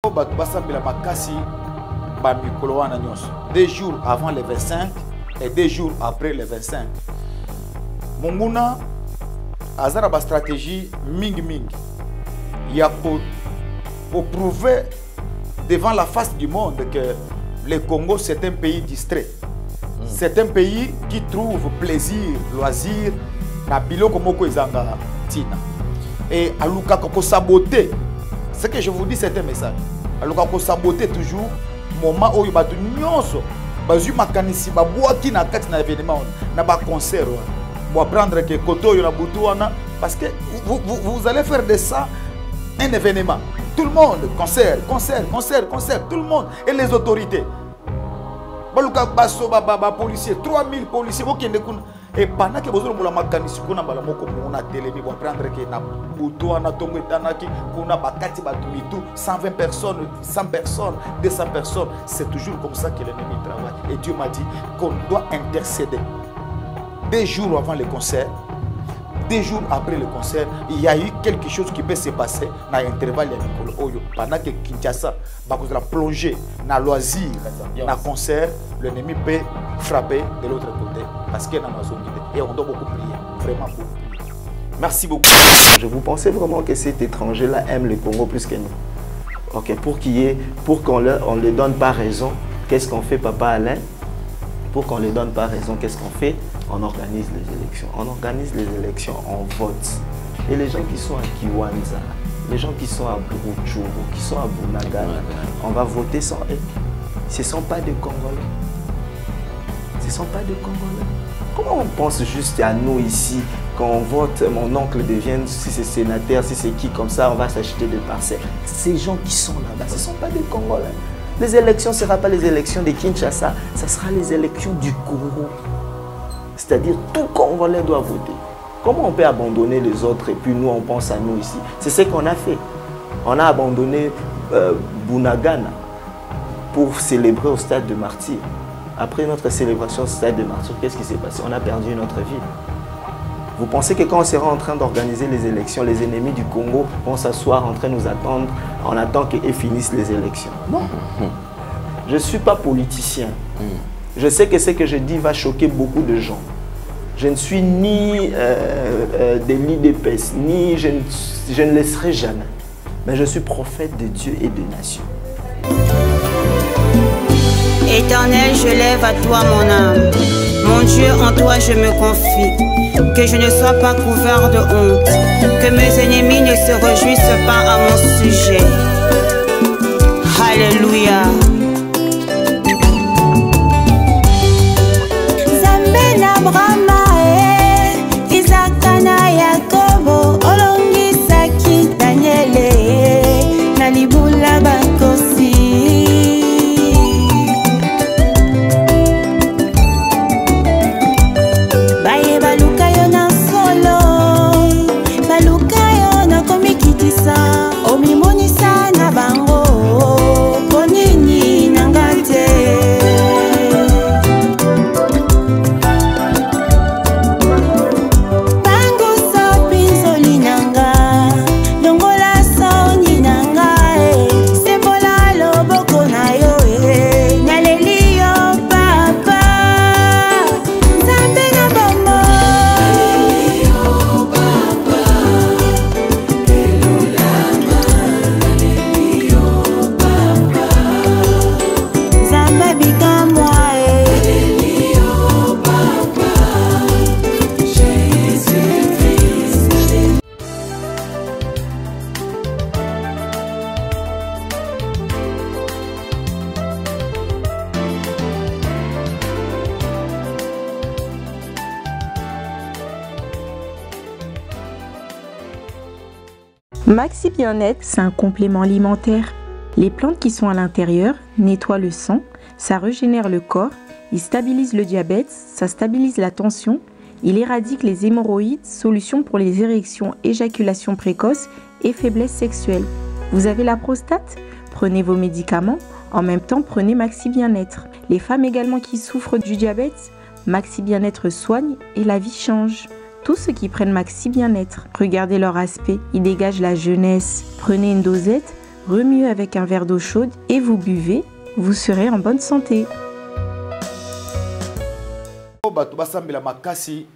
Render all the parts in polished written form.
2 jours avant les 25 et 2 jours après les 25. Monguna a une stratégie ming. Il y a pour prouver devant la face du monde que le Congo c'est un pays distrait. C'est un pays qui trouve plaisir, loisir, na biloko moko ezanga tina. Et aluka ko saboter. Ce que je vous dis c'est un message. Aluka ko saboter toujours moment où batu nyonso bazu makanisi babwaki na kati na événement na ba concert. Pour apprendre que koto yo na butu wana parce que vous allez faire de ça un événement. Tout le monde concert, tout le monde et les autorités. Baluka baso ba policiers, 3000 policiers et pendant que vous avez la makanisi kuna bala moko mona télébi pour apprendre que na butu wana tongo etanaki kuna bakati batumitu 120 personnes, 100 personnes, 200 personnes, c'est toujours comme ça que l'ennemi travaille et Dieu m'a dit qu'on doit intercéder. 2 jours avant le concert, 2 jours après le concert, il y a eu quelque chose qui peut se passer dans l'intervalle. Pendant que Kinshasa va plonger dans le loisir, dans le concert, l'ennemi peut frapper de l'autre côté. Parce qu'il y a dans la zone et on doit beaucoup prier. Vraiment beaucoup prier. Merci beaucoup. Vous pensez vraiment que cet étranger-là aime le Congo plus que nous? Ok, pour qu'on ne lui donne pas raison, qu'est-ce qu'on fait, Papa Alain? Pour qu'on ne lui donne pas raison, qu'est-ce qu'on fait? On organise les élections. On organise les élections, on vote. Et les gens qui sont à Kiwanja, les gens qui sont à Buruchuru, qui sont à Bunagana, on va voter sans eux. Ce ne sont pas des Congolais. Ce ne sont pas des Congolais. Comment on pense juste à nous ici, quand on vote, mon oncle devient, si c'est sénateur, si c'est qui, comme ça, on va s'acheter des parcelles. Ces gens qui sont là-bas, ce ne sont pas des Congolais. Les élections ne seront pas les élections de Kinshasa, ce sera les élections du Congo. C'est-à-dire tout Congolais doit voter. Comment on peut abandonner les autres et puis nous on pense à nous ici? C'est ce qu'on a fait. On a abandonné Bunagana pour célébrer au stade de Martyr. Après notre célébration au stade de Martyr, qu'est-ce qui s'est passé? On a perdu notre vie. Vous pensez que quand on sera en train d'organiser les élections, les ennemis du Congo vont s'asseoir en train de nous attendre, on attend qu'ils finissent les élections? Non. Je ne suis pas politicien. Je sais que ce que je dis va choquer beaucoup de gens. Je ne suis ni des l'IDPS, ni je ne le serai jamais. Mais je suis prophète de Dieu et des nations. Éternel, je lève à toi mon âme. Mon Dieu, en toi je me confie. Que je ne sois pas couvert de honte. Que mes ennemis ne se réjouissent pas à mon sujet. Alléluia. Maxi Bien-être, c'est un complément alimentaire. Les plantes qui sont à l'intérieur nettoient le sang, ça régénère le corps, il stabilise le diabète, ça stabilise la tension, il éradique les hémorroïdes, solution pour les érections, éjaculation précoce et faiblesse sexuelle. Vous avez la prostate? Prenez vos médicaments, en même temps prenez Maxi Bien-être. Les femmes également qui souffrent du diabète, Maxi Bien-être soigne et la vie change. Tous ceux qui prennent Maxi Bien-être, regardez leur aspect, ils dégagent la jeunesse. Prenez une dosette, Remuez avec un verre d'eau chaude et vous buvez, vous serez en bonne santé. Bato basambela makasi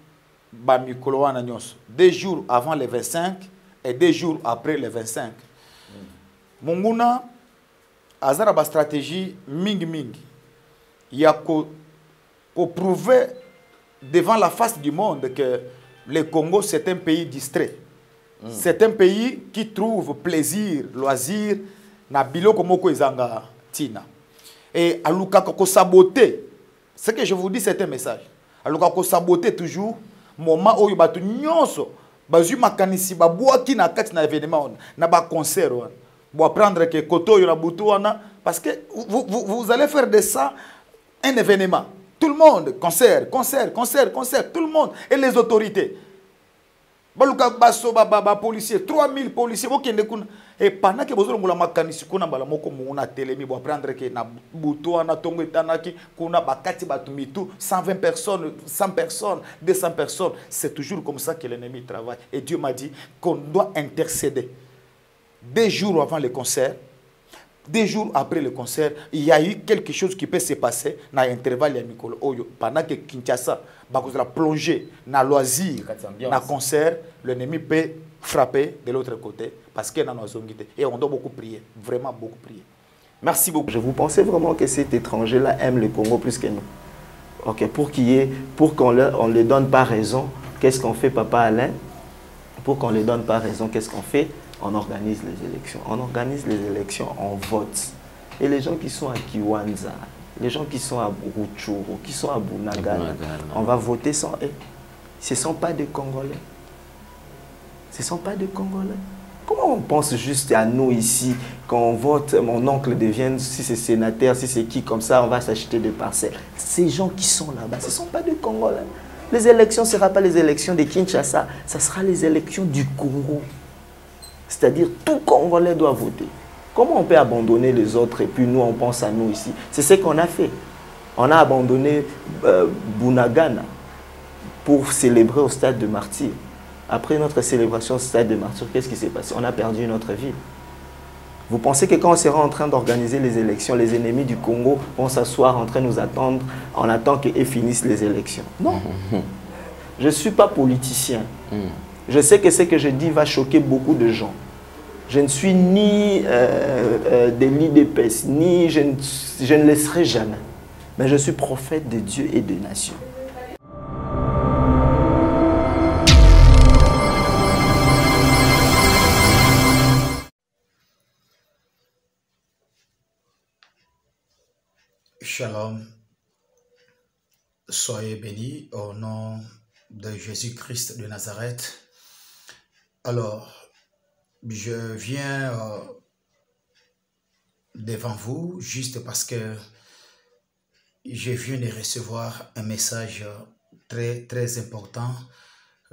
ba mikolo wana nyonso 2 jours avant le 25 et 2 jours après le 25. Monguna azara ba stratégie mingi ya ko prouver devant la face du monde que le Congo c'est un pays distrait. C'est un pays qui trouve plaisir, loisir na biloko moko ezanga tina. Et aluka ko saboter. Ce que je vous dis c'est un message. Alors qu'on sabote toujours moment où batu nyonso bazu makanisi babwaki na kati na événement na ba concert bo apprendre que koto yo na butu wana parce que vous allez faire de ça un événement. Tout le monde concert, tout le monde et les autorités. Baluka baso ba policiers 3000 policiers bokende kuna et pendant que bozolo ngula makanisi kuna bala moko mona telemi bo apprendre que na butu wana tongo etanaki kuna bakati batumitu 120 personnes, 100 personnes, 200 personnes, c'est toujours comme ça que l'ennemi travaille et Dieu m'a dit qu'on doit intercéder. 2 jours avant le concert, 2 jours après le concert, il y a eu quelque chose qui peut se passer dans l'intervalle ya mikolo oyo pendant que Kinshasa la plongée dans loisir, dans concert, l'ennemi peut frapper de l'autre côté parce qu'il y a et on doit beaucoup prier, vraiment beaucoup prier. Merci beaucoup. Vous pensez vraiment que cet étranger-là aime le Congo plus que nous? Ok, pour qu'on ne lui donne pas raison, qu'est-ce qu'on fait, Papa Alain? Pour qu'on ne lui donne pas raison, qu'est-ce qu'on fait? On organise les élections. On organise les élections, on vote. Et les gens qui sont à Kiwanja, les gens qui sont à Rutshuru, qui sont à Bunagana, on va voter sans eux. Ce ne sont pas des Congolais. Ce ne sont pas des Congolais. Comment on pense juste à nous ici, quand on vote, mon oncle devient, si c'est sénateur, si c'est qui, comme ça, on va s'acheter des parcelles. Ces gens qui sont là-bas, ce ne sont pas des Congolais. Les élections ne seront pas les élections de Kinshasa, ce sera les élections du Congo. C'est-à-dire, tout Congolais doit voter. Comment on peut abandonner les autres et puis nous, on pense à nous ici? C'est ce qu'on a fait. On a abandonné Bunagana pour célébrer au stade de Martyrs. Après notre célébration au stade de Martyrs, qu'est-ce qui s'est passé? On a perdu notre ville. Vous pensez que quand on sera en train d'organiser les élections, les ennemis du Congo vont s'asseoir en train de nous attendre, on attend qu'ils finissent les élections? Non. Je ne suis pas politicien. Je sais que ce que je dis va choquer beaucoup de gens. Je ne suis ni des lits d'épaisse, ni je ne le serai jamais. Mais je suis prophète de Dieu et des nations. Shalom. Soyez bénis au nom de Jésus-Christ de Nazareth. Alors, je viens devant vous juste parce que je viens de recevoir un message très, très important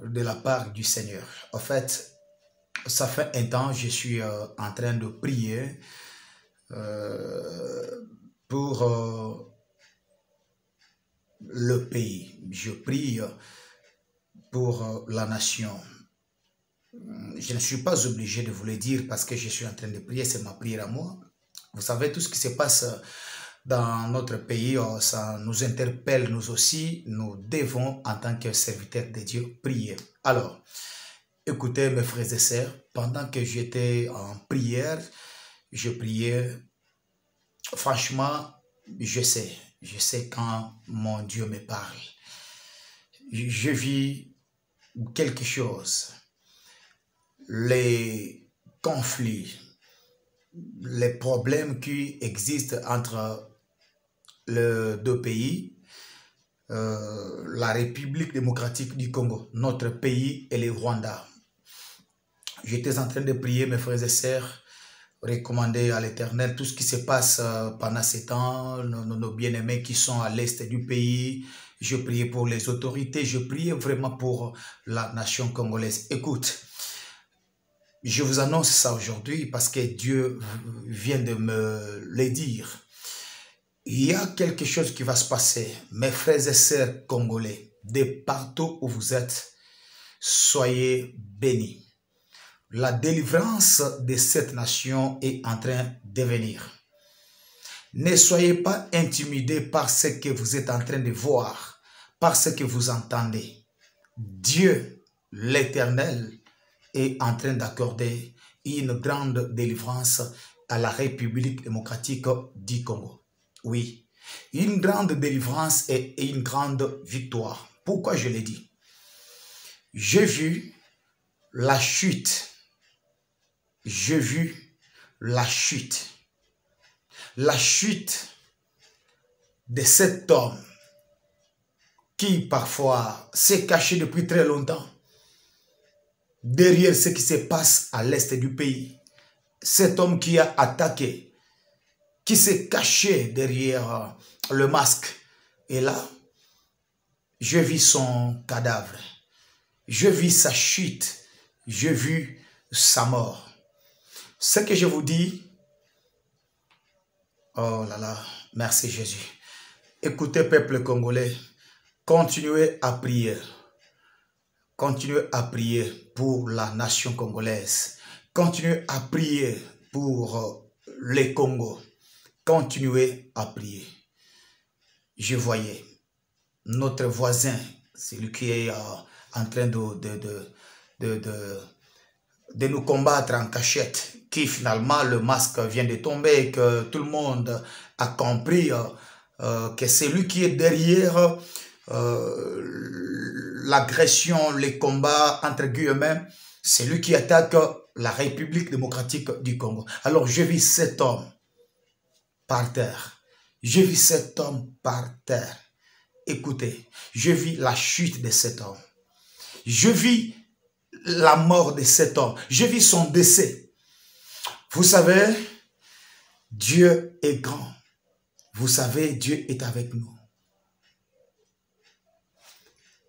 de la part du Seigneur. En fait, ça fait un temps que je suis en train de prier pour le pays. Je prie pour la nation. Je ne suis pas obligé de vous le dire parce que je suis en train de prier, c'est ma prière à moi. Vous savez, tout ce qui se passe dans notre pays, ça nous interpelle nous aussi. Nous devons, en tant que serviteurs de Dieu, prier. Alors, écoutez mes frères et sœurs, pendant que j'étais en prière, je priais. Franchement, je sais quand mon Dieu me parle. Je vis quelque chose. Les conflits, les problèmes qui existent entre les deux pays, la République démocratique du Congo, notre pays et le Rwanda. J'étais en train de prier, mes frères et sœurs, recommander à l'Éternel tout ce qui se passe pendant ces temps, nos bien-aimés qui sont à l'est du pays. Je priais pour les autorités, je priais vraiment pour la nation congolaise. Écoute, je vous annonce ça aujourd'hui parce que Dieu vient de me le dire. Il y a quelque chose qui va se passer. Mes frères et sœurs congolais, de partout où vous êtes, soyez bénis. la délivrance de cette nation est en train de venir. Ne soyez pas intimidés par ce que vous êtes en train de voir, par ce que vous entendez. Dieu, l'Éternel, est en train d'accorder une grande délivrance à la République démocratique du Congo. Oui, une grande délivrance et une grande victoire. Pourquoi je l'ai dit? J'ai vu la chute. J'ai vu la chute. La chute de cet homme qui parfois s'est caché depuis très longtemps derrière ce qui se passe à l'est du pays. Cet homme qui a attaqué, qui s'est caché derrière le masque. Et là, je vis son cadavre. Je vis sa chute. Je vis sa mort. Ce que je vous dis, oh là là, merci Jésus. Écoutez, peuple congolais, continuez à prier. Continuez à prier pour la nation congolaise. Continuez à prier pour les Congos. Continuez à prier. Je voyais notre voisin, celui qui est en train de nous combattre en cachette, qui finalement le masque vient de tomber et que tout le monde a compris que c'est lui qui est derrière l'agression, les combats entre guillemets, c'est lui qui attaque la République démocratique du Congo. Alors je vis cet homme par terre. Je vis cet homme par terre. Écoutez, je vis la chute de cet homme. Je vis la mort de cet homme. Je vis son décès. Vous savez, Dieu est grand. Vous savez, Dieu est avec nous.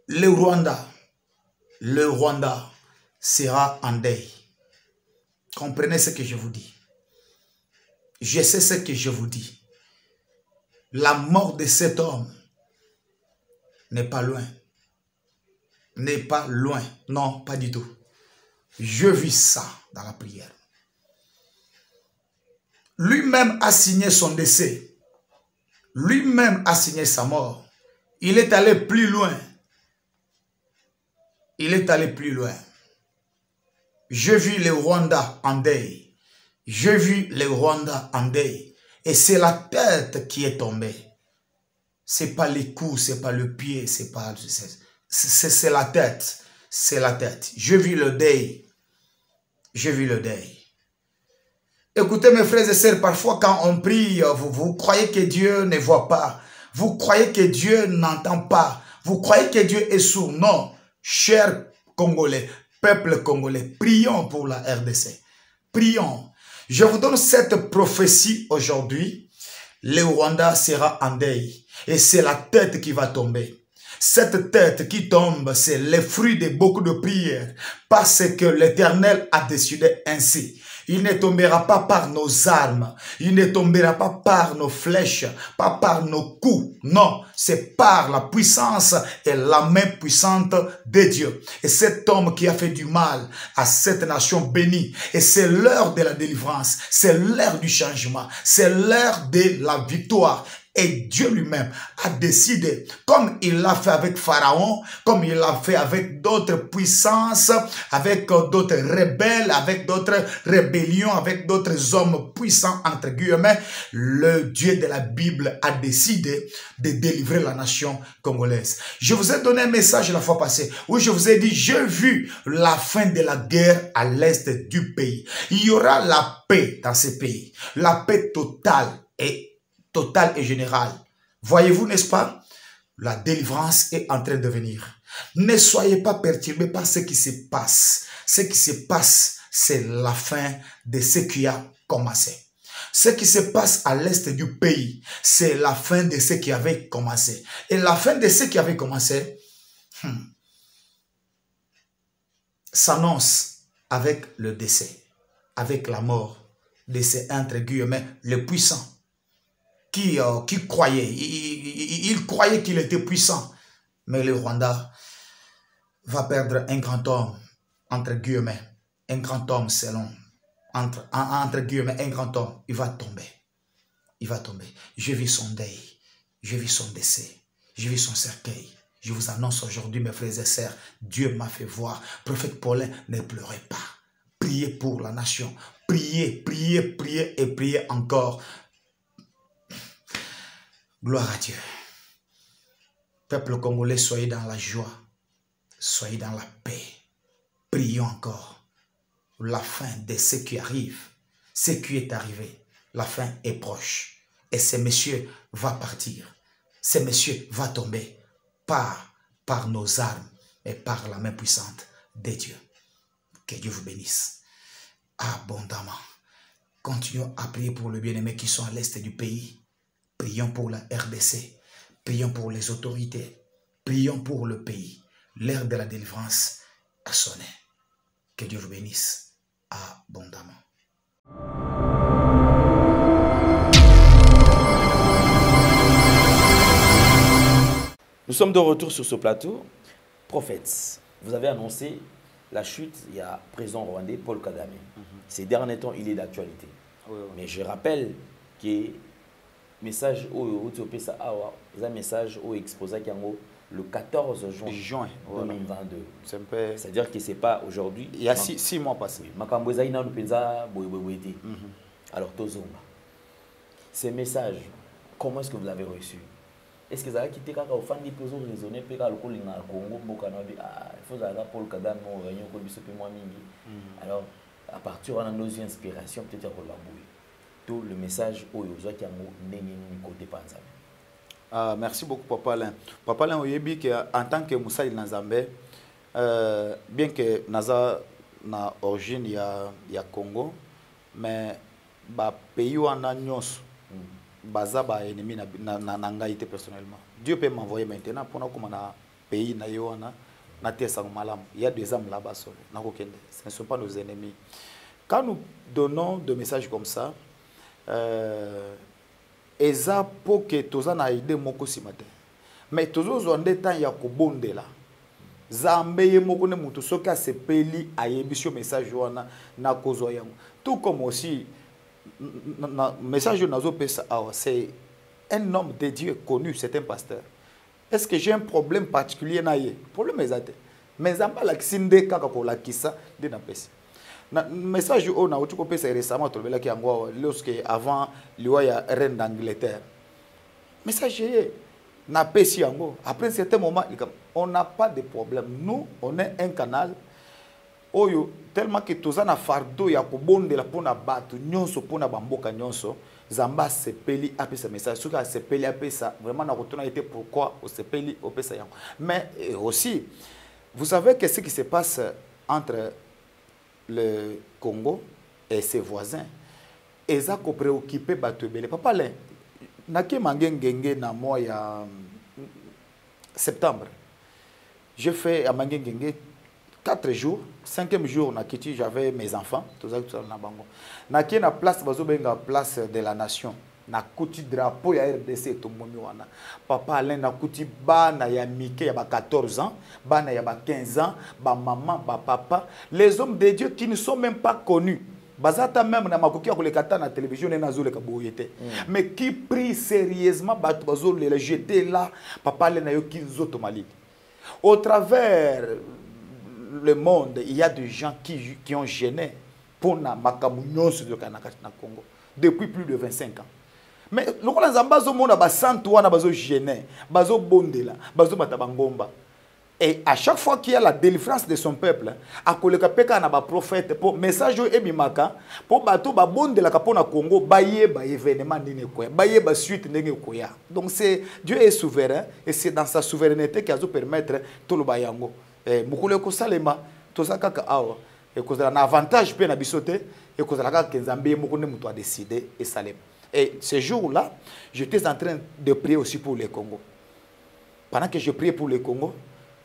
Le Rwanda sera en deuil. Comprenez ce que je vous dis. Je sais ce que je vous dis. La mort de cet homme n'est pas loin. N'est pas loin. Non, pas du tout. Je vis ça dans la prière. Lui-même a signé son décès. Lui-même a signé sa mort. Il est allé plus loin. Il est allé plus loin. Je vis le Rwanda en deuil. Je vis le Rwanda en deuil. Et c'est la tête qui est tombée. C'est pas les coups, c'est pas le pied, c'est pas... C'est la tête. C'est la tête. Je vis le deuil. Je vis le deuil. Écoutez mes frères et sœurs, parfois quand on prie, vous croyez que Dieu ne voit pas. Vous croyez que Dieu n'entend pas. Vous croyez que Dieu est sourd. Non. Chers Congolais, peuple congolais, prions pour la RDC. Prions. Je vous donne cette prophétie aujourd'hui. Le Rwanda sera en deuil. Et c'est la tête qui va tomber. Cette tête qui tombe, c'est le fruit de beaucoup de prières. Parce que l'Éternel a décidé ainsi. Il ne tombera pas par nos armes. Il ne tombera pas par nos flèches. Pas par nos coups. Non, c'est par la puissance et la main puissante de Dieu. Et cet homme qui a fait du mal à cette nation bénie. Et c'est l'heure de la délivrance. C'est l'heure du changement. C'est l'heure de la victoire. Et Dieu lui-même a décidé, comme il l'a fait avec Pharaon, comme il l'a fait avec d'autres puissances, avec d'autres rebelles, avec d'autres rébellions, avec d'autres hommes puissants, entre guillemets, le Dieu de la Bible a décidé de délivrer la nation congolaise. Je vous ai donné un message la fois passée où je vous ai dit, j'ai vu la fin de la guerre à l'est du pays. Il y aura la paix dans ce pays, la paix totale et générale. Voyez-vous, n'est-ce pas? La délivrance est en train de venir. Ne soyez pas perturbés par ce qui se passe. Ce qui se passe, c'est la fin de ce qui a commencé. Ce qui se passe à l'est du pays, c'est la fin de ce qui avait commencé. Et la fin de ce qui avait commencé s'annonce avec le décès, avec la mort de ces, entre guillemets, les puissants. Qui croyait, il croyait qu'il était puissant. Mais le Rwanda va perdre un grand homme, entre guillemets, un grand homme selon, entre guillemets, un grand homme, il va tomber. Il va tomber. Je vis son deuil, je vis son décès, je vis son cercueil. Je vous annonce aujourd'hui, mes frères et sœurs, Dieu m'a fait voir. Prophète Paulin, ne pleurez pas. Priez pour la nation. Priez, priez, priez et priez encore. Gloire à Dieu. Peuple congolais, soyez dans la joie. Soyez dans la paix. Prions encore. La fin de ce qui arrive, ce qui est arrivé, la fin est proche. Et ce monsieur va partir. Ce monsieur va tomber. Pas par nos armes, mais par la main puissante de Dieu. Que Dieu vous bénisse abondamment. Continuons à prier pour les bien-aimés qui sont à l'est du pays. Prions pour la RDC. Prions pour les autorités. Prions pour le pays. L'heure de la délivrance a sonné. Que Dieu vous bénisse abondamment. Nous sommes de retour sur ce plateau. Prophètes, vous avez annoncé la chute, il y a président rwandais Paul Kagame. Ces derniers temps, il est d'actualité. Mais je rappelle que message au un message au exposé le 14 juin 2022. C'est-à-dire que ce n'est pas aujourd'hui. Il y a 6 mois passés. Alors, ces messages, comment est-ce que vous avez reçu? Est-ce que vous avez quitté quand vous avez raisonné puis quand vous avez Congo, il faut que Paul Kagame alors, à partir de nos inspirations, peut-être pour la bouille. Tout le message au Yozo qui a côté Panzame. Merci beaucoup, Papa Alain. Papa Alain, en tant que Moussa il Nazambe, bien que Naza na origine il y a Congo, mais le pays où on a baza ba ennemi na ngaité personnellement. Dieu peut m'envoyer maintenant pour comme na pays na yoana na tesa malam. Il y a des âmes là-bas solo. Na kokende. Ce ne sont pas nos ennemis. Quand nous donnons des messages comme ça, eza pour que toza na idée moko simate. Mais tozo zonde temps ya kobondela. Zambe ye moko ne mutu soka sepeli ayebisio message wana na kozwa yango. Tout comme aussi message c'est un homme de Dieu connu, c'est un pasteur. Est-ce que j'ai un problème particulier na ye? Problème exact. Mais zamba la kisinde kaka ko la kisa de na pesi. Na message o na otuko pesa récemment tolbela ki angwa lorsque avant liwa ya reine d'Angleterre. Message na pesi yango. Après un certain moment on n'a pas de problème. Nous on est un canal oyo tellement que tozana fardo ya kobondela pona batu nyonso pona bamboka nyonso zamba sepeli apesa message soka sepeli apesa vraiment na retourna été pourquoi au sepeli opesa yango. Mais aussi vous savez que ce qui se passe entre le Congo et ses voisins eza ko préoccupé batu belé papa le nake mangengenge na mois ya septembre je fais à mangengenge 4 jours, 5e jour, j'avais mes enfants. Na place, place de la nation. Na kuti drapeau ya RDC to wana. Papa Alain na kuti bana ya Mike ya 14 ans, bana ya 15 ans, ba maman, ba papa, les hommes de Dieu qui ne sont même pas connus. Bazata même na makoki ya kolekata na télévision na zole ka boyete. Mais qui prie sérieusement batu bazole le jeter là, papa Alain na yo ki zoto mali. Au travers le monde, il y a des gens qui ont gêné pour na makamunyo sur le Congo depuis plus de 25 ans. Mais le roi Zambazo mona ba santo na bazo gêné, bazo bondela, bazo matabangomba. Et à chaque fois qu'il y a la délivrance de son peuple, à koleka peka na ba prophète pour message e bimaka pour bato ba bondela kapona Congo baye ba événement ndine ko baye ba suite ndenge ko ya. Donc c'est Dieu est souverain et c'est dans sa souveraineté qu'il a permettre tout le bayango. Mukule ko salema tozaka ka awa et cause na avantage pe na bisote et cause la ka Nzambe moko ne muto a décidé et salem. Et ce jour-là, j'étais en train de prier aussi pour le Congo. Pendant que je priais pour le Congo,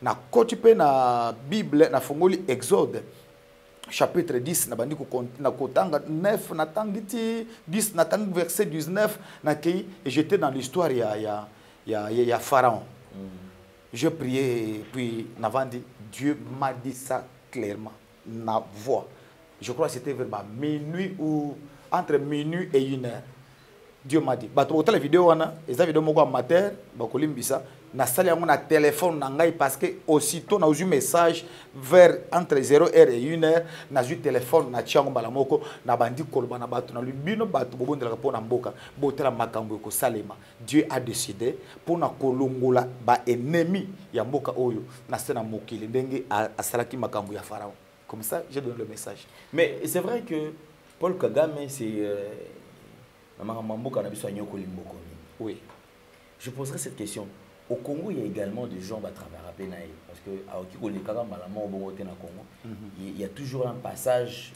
na kotipe na Bible na fongoli Exode chapitre 10 na bandi ko na kotanga 9 na tangiti 10 na tang verset 19 na kei et j'étais dans l'histoire ya Pharaon. Je priais et puis Navandi, Dieu m'a dit ça clairement, na voix. je crois que c'était vers minuit ou entre minuit et 1 heure. Dieu m'a dit, la vidéo, les vidéos amateur, na sali yango na téléphone na ngai parce que aussitôt na eu message vers entre 0 heure et 1 heure na eu téléphone na tiango mbala moko na bandi koloba na bato na lubino bato bobondela pona mboka botela makambo ko salema. Dieu a décidé pour na kolongola ba ennemi ya mboka oyo na sena mokili ndenge asalaki makambo ya Pharaon. Comme ça j'ai donné le message. Mais c'est vrai que Paul Kagame c'est oui. Je poserai cette question. Au Congo, il y a également des gens qui travaillent à Penaï. Parce que il y a toujours un passage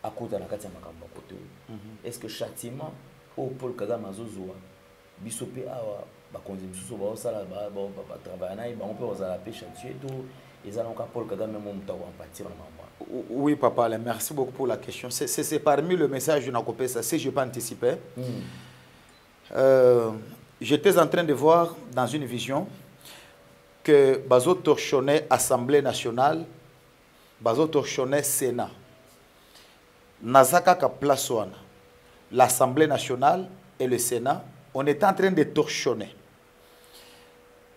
à côté de la Katia Makamba. Est-ce que châtiment au Paul Kagame Azozoa, Bissopé Awa, Bakonzimusu, travailler, on peut la pêche à tuer tout, et ça donc Paul Kagame partir en Oui, papa, merci beaucoup pour la question. C'est parmi le message de Nakopesa, si je peux anticiper. J'étais en train de voir dans une vision que Bazo torchonnait Assemblée nationale, Bazo torchonnait Sénat. Nazaka ka place l'Assemblée nationale et le Sénat, on est en train de torchonner.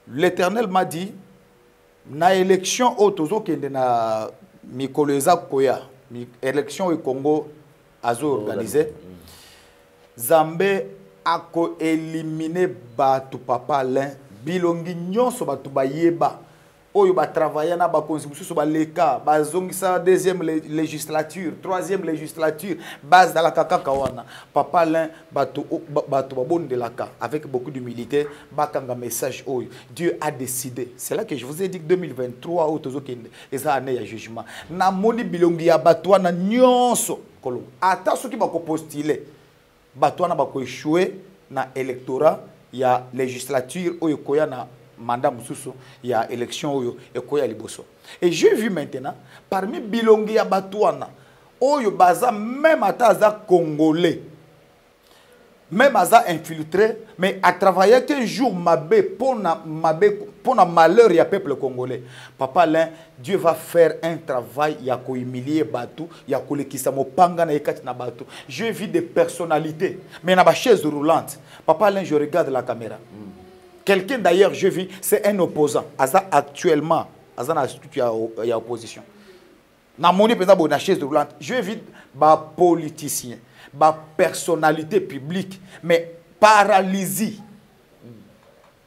L'Éternel m'a dit, na élection autozo kende na Mikoleza Koya, élection au Congo azo organisé, Zambé a éliminé batu papa Alain bilongi nyonso batu bayeba oyo ba travailler na ba constitution ba leka ba zongisa deuxième législature troisième législature base dans la kaka wana papa Alain batu babondelaka avec beaucoup d'humilité bakanga message oyo Dieu a décidé. C'est là que je vous ai dit que 2023 au tozo kende eza année ya jugement na moni bilongi ya batu wana nyonso kolo ata soki bako postuler Batouana bako échoué na électorat ya législature oyo koya na mandat mususu ya élection oyo ekoya liboso. Et j'ai vu maintenant parmi bilongi ya Batouana oyo baza même ataza congolais même aza infiltré mais à travailler qu'un jour mabé pour na malheur ya peuple congolais. Papa Alain, Dieu va faire un travail ya ko humilier batu ya ko lekisa mopanga na ekati na batu. Je vis des personnalités mais na ba chaise roulante. Papa Alain, je regarde la caméra. Quelqu'un d'ailleurs, je vis, c'est un opposant. Aza actuellement, aza na ya opposition. Na moni pesa bo na chaise roulante. Je vis ba politicien, ba personnalité publique mais paralysie.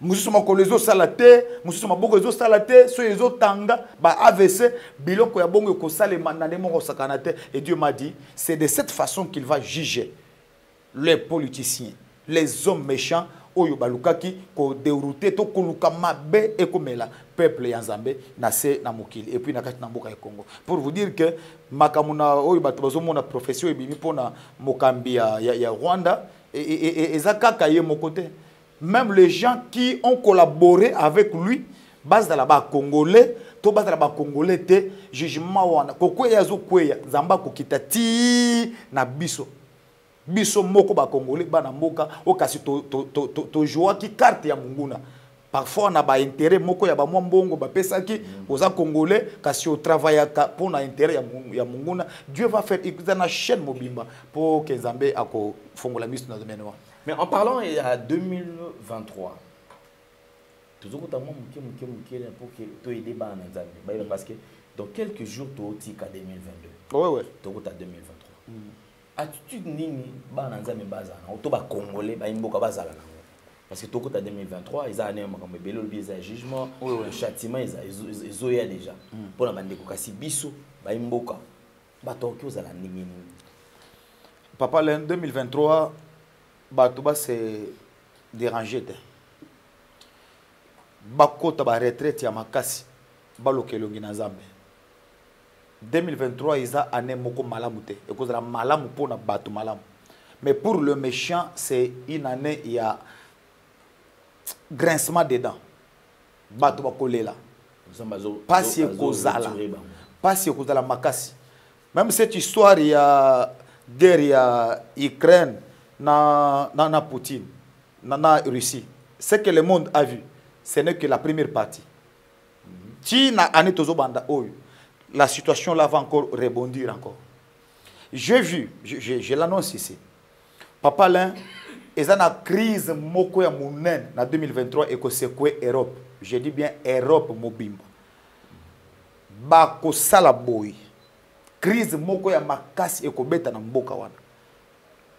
Mususu makolezo salate, mususu mabogozo salate, soyezo tanga, ba AVC, biloko ya bongo ko salema na ndemo sakanate. Et Dieu m'a dit, c'est de cette façon qu'il va juger les politiciens, les hommes méchants, oyo balukaki ko dérouter to koluka mabe e komela peuple ya Nzambe na se na mokili et puis na kati na mboka ya Congo. Pour vous dire que makamuna oyo bato bazomona profession ebimi pona mokambi ya Rwanda et ezakaka ye mon côté. Même les gens qui ont collaboré avec lui, base de la congolais, to base de la congolais te jugement wana kokweya zo kweya zamba kokita ti na biso biso moko ba congolais bana mboka okasi to joa ki carte ya munguna parfois na ba intérêt moko ya ba mbongo ba pesaki oza congolais kasi au travail pour na intérêt ya munguna. Dieu va faire na chaîne mobimba pour que Nzambe ako fongola miso na domaine wa. Mais en parlant à 2023, toujours pour que tu aies des bancs parce que dans quelques jours, tu as 2022. Oui. Tu as 2023. Attitude nini bananzame bazana, tu as congolais, parce que tu as 2023, ils ont un jugement, un châtiment, ils ont déjà. Pour la bande de Kokasi Bisso, Baimboka, Batokyo, ils ont Papa, l'an 2023, Batouba s'est dérangé. Bakota ba retraite ya makasi balokelongi na Nzambe. 2023 ils a année moko malamu te et cause la malamu pona batu malamu. Mais pour le méchant c'est une année il y a grincement dedans. Batu bakolela. Pas si kozala. Pas si kozala makasi. Même cette histoire il y a guerre ya Ukraine na Poutine, na Russie. Ce que le monde a vu, ce n'est que la première partie. Ti na ane tozo banda oyo. la situation là va encore rebondir encore. J'ai vu, je l'annonce ici. Papa Alain, il y a une crise moko ya munen en 2023 et que c'est quoi Europe. Je dis bien Europe mobimba. Bako salaboy. Crise moko ya makasi et ko beta na mboka wana.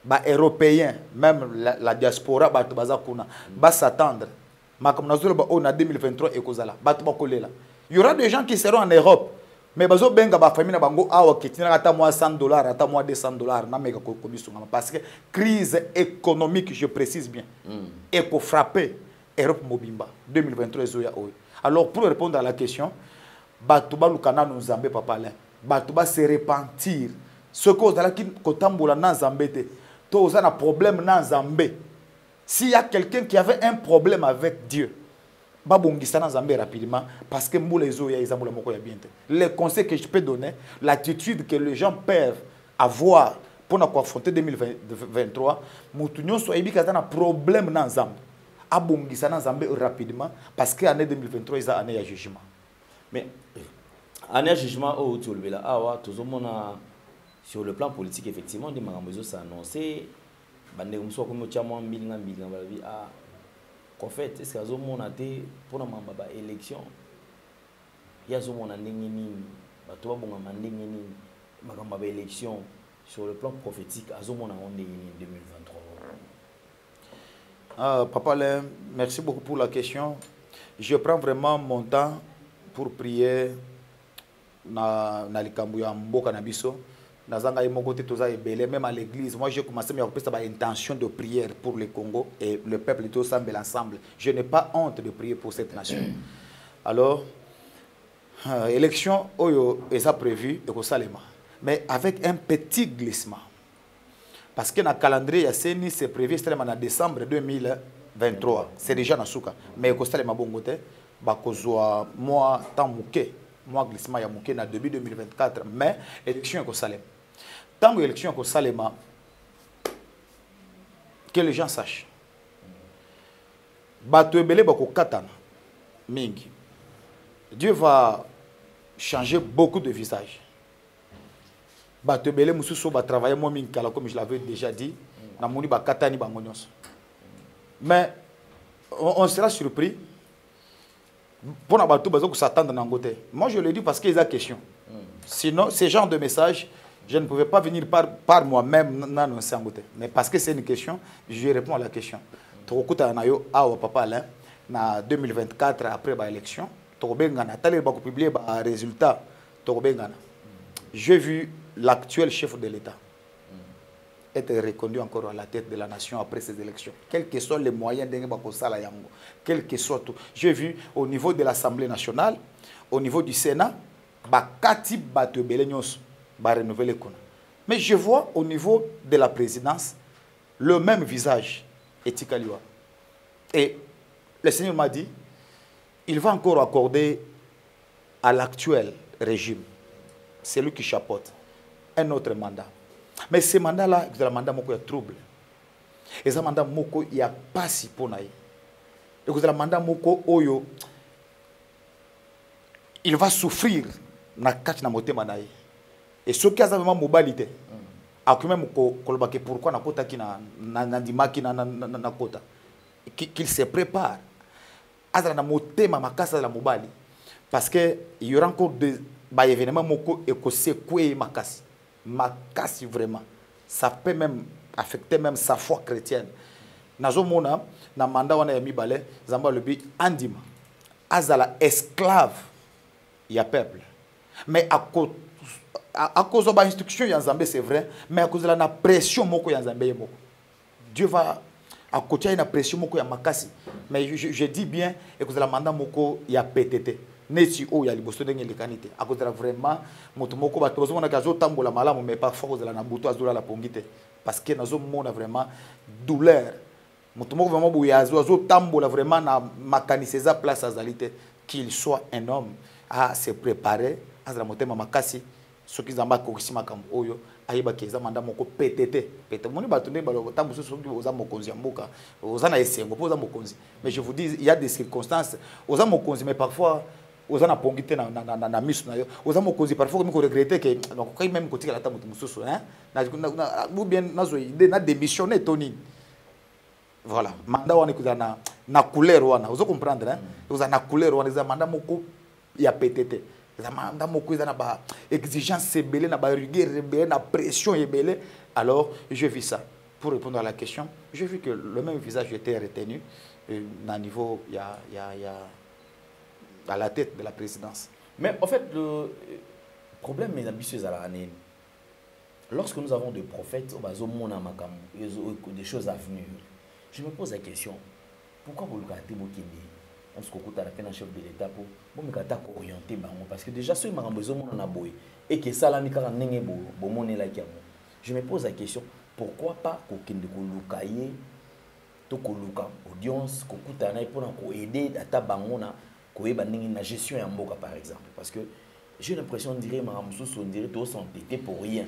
Ba européen, même la diaspora ba to baza kuna, ba s'attendre. Ma comme nazolo ba on a 2023 et kozala. Ba to ba kolela. Il y aura des gens qui seront en Europe. Mais bazo benga ba famille na bango awa kitina ata moi $100 ata moi $200 na meka ko bisunga parce que crise économique, je précise bien. Et ko frapper Europe mobimba 2023 zoya oyo. Alors pour répondre à la question, batuba lukana no Nzambe papa Alain. Batuba se repentir. Ce cause là qui kotambola na Nzambe te. To za na problème na Nzambe. S'il y a quelqu'un qui avait un problème avec Dieu, rapidement parce que les conseils que je peux donner, l'attitude que les gens peuvent avoir pour affronter 2023, nous soit un problème dans Zambie. Abongisa dans Zambie rapidement parce que l'année 2023 est une année de jugement. Mais année de jugement sur le plan politique effectivement des magambozo s'est annoncé bande muso comme tiamo mbilinga en fait, est-ce qu'il y a un été pour la élection? Il y a un élection sur le plan prophétique. Il y a en 2023. Papa Alain, merci beaucoup pour la question. Je prends vraiment mon temps pour prier na likambuya mboka na biso. Même à l'église, moi j'ai commencé à avoir une intention de prière pour le Congo et le peuple tout ensemble. Je n'ai pas honte de prier pour cette nation. Alors, élection est prévue au Salema, mais avec un petit glissement. Parce que dans le calendrier, c'est prévu en décembre 2023. C'est déjà dans le Souka. Mais au Salema Bongote, moi, moi glissement ya mouké na début 2024 mais élection ko Salem tant que élection ko Salema que les gens sachent bato ebele bako katana mingi Dieu va changer beaucoup de visages bato ebele mususu ba travailler moi mingi kala comme je l'avais déjà dit na moni ba katani ba ngonyos mais on sera surpris. Pour s'attendre dans côté. Moi, je le dis parce qu'il y a des questions. Sinon, ce genre de message, je ne pouvais pas venir par moi-même n'annoncer en côté. Mais parce que c'est une question, je réponds à la question. Papa Alain, en 2024, après l'élection, résultat. J'ai vu l'actuel chef de l'État être reconnu encore à la tête de la nation après ces élections. Quels que soient les moyens de quel que soit tout. J'ai vu au niveau de l'Assemblée nationale, au niveau du Sénat, mais je vois au niveau de la présidence le même visage, Etikaliwa. Et le Seigneur m'a dit, il va encore accorder à l'actuel régime, celui qui chapeaute, un autre mandat. Mais ce mandat-là, c'est un mandat qui a trouble. Et ce mandat il n'y a pas si pour naï. Et c'est un mandat oyo, il va souffrir na kati na motema naï. Et ce qui a vraiment mobilité, même pourquoi na kota ki na dimaki na kota, qu'il se prépare. Azala na motema makasa la mobali, parce que il y aura encore des événements moko et que c'est quoi makasi. Makasi vraiment, ça peut même affecter même sa foi chrétienne. Nazomona na manda wana ya mibale zamba lebi andima azala esclave ya peuple, mais à cause de l'instruction ya Nzambe c'est vrai, mais à cause de la pression moko ya Nzambe moko, Dieu va à côté une pression moko ya makasi, mais je dis bien et cause de la manda moko ya PTT neti o ya liboso ndenge lekanite à cause de vraiment moto moko ba tozo mona kazo tambola malamu mais parfois cause de la nabuto azola la pongite parce que nazo mona vraiment douleur moto moko vraiment boya azo tambola vraiment na makaniseza place azalité qu'il soit un homme à se préparer à la motema makasi ce qui zamba ko kisima kambo oyo ayiba keza manda moko PTT moni batunde balo tambuso soki oza mokonzi ya mboka oza na esengo poza mokonzi, mais je vous dis il y a des circonstances oza mokonzi mais parfois oza na pongité na misu na yo oza mokonzi parfois ko regretter que donc quand même côté la table mususu hein ou bien nazo idée na démissionner toni voilà mandat wana ko na couleur wana ozo comprendre hein oza na couleur wana za mandat moko ya PTT za mandat moko za na ba exigence ebele na ba rigueur ebele na pression ebele. Alors je vis ça. Pour répondre à la question, j'ai vu que le même visage était retenu à niveau, il y a à la tête de la présidence. Mais en fait, le problème est ambitieux à l'année. Lorsque nous avons des prophètes, des choses à venir, je me pose la question, pourquoi vous le gardez on se compte à la chef de l'État pour orienter parce que déjà ceux qui besoin et que ça là je me pose la question, pourquoi pas kokende kolukaye to koluka audience kokutana pour aider à ta bangona koyeba ndenge na gestion ya mboka par exemple, parce que j'ai l'impression on dirait maramsusu on dirait to s'entêter pour rien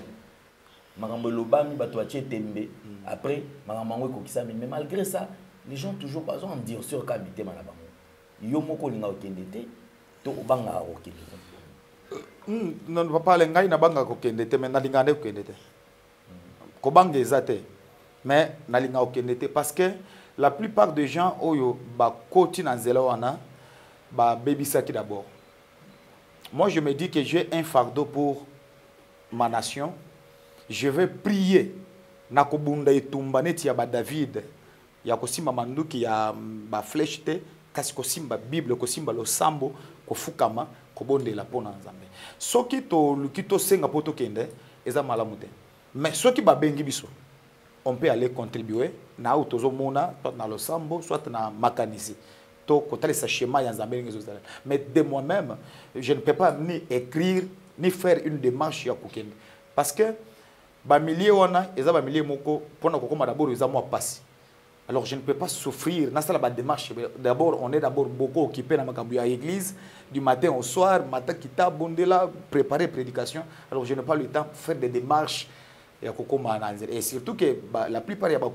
marambo lobami bato atie tembe après maramango kokisa mais malgré ça les gens toujours pas en dire sur kabité mana bango yo moko linga okende te to obanga okende non va pas lengai na banga kokende te mais na linga ne kokende te kobanga ezate mais na linga okende te parce que la plupart des gens oyo ba koti na nzela wana ba bebisaki d'abord. Moi je me dis que j'ai un fardeau pour ma nation. Je vais prier na kobunda etumba neti ya ba David ya kosimba manduki ya ba flèche te kasi kosimba Bible kosimba losambo kofukama kobondela pona Nzambe. Soki to lukito senga poto kende eza malamu te. Mais ceux qui babengi biso, on peut aller contribuer na autozo mona, soit na losambo, soit na makanisi. To kotale sa schéma ya Nzambe ngezozala. Mais de moi-même, je ne peux pas ni écrire ni faire une démarche ya kokende parce que ba milier wana eza ba milier moko pona kokoma d'abord eza moi passi. Alors je ne peux pas souffrir na sala ba démarche. D'abord on est d'abord beaucoup occupé na makambu ya église du matin au soir, matin kita bondela préparer prédication. Alors je n'ai pas le temps de faire des démarches. Et surtout que la plupart des gens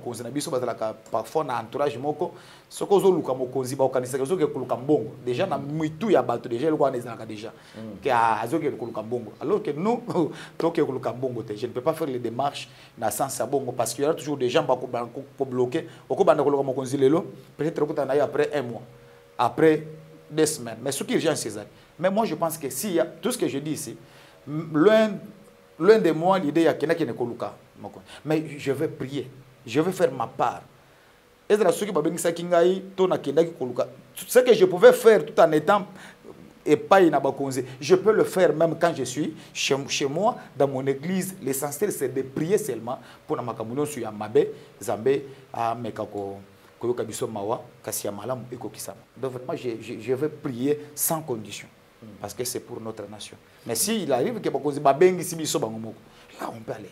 parfois dans l'entourage moko soko zo luka mokonzi ba okanisa zo ke kuluka mbongo déjà na muitu ya bato déjà le kwa déjà que azo ke kuluka mbongo alors que nous to ke kuluka mbongo te je ne peux pas faire les démarches na sens bongo parce qu'il y a toujours des gens ko bloquer oko banda kuluka mokonzi lelo peut-être ko tanayi après un mois après 2 semaines mais ce qui est urgent c'est ça. Mais moi je pense que si y a tout ce que je dis ici l'un de moi, l'idée est qu'il y a un koluka. Mais je vais prier. Je vais faire ma part. Et ce que je pouvais faire tout en étant je peux le faire même quand je suis chez moi, dans mon église. L'essentiel, c'est de prier seulement pour que je Zambé, donc vraiment, je vais prier sans condition. Parce que c'est pour notre nation. Mais s'il arrive que là, on peut aller.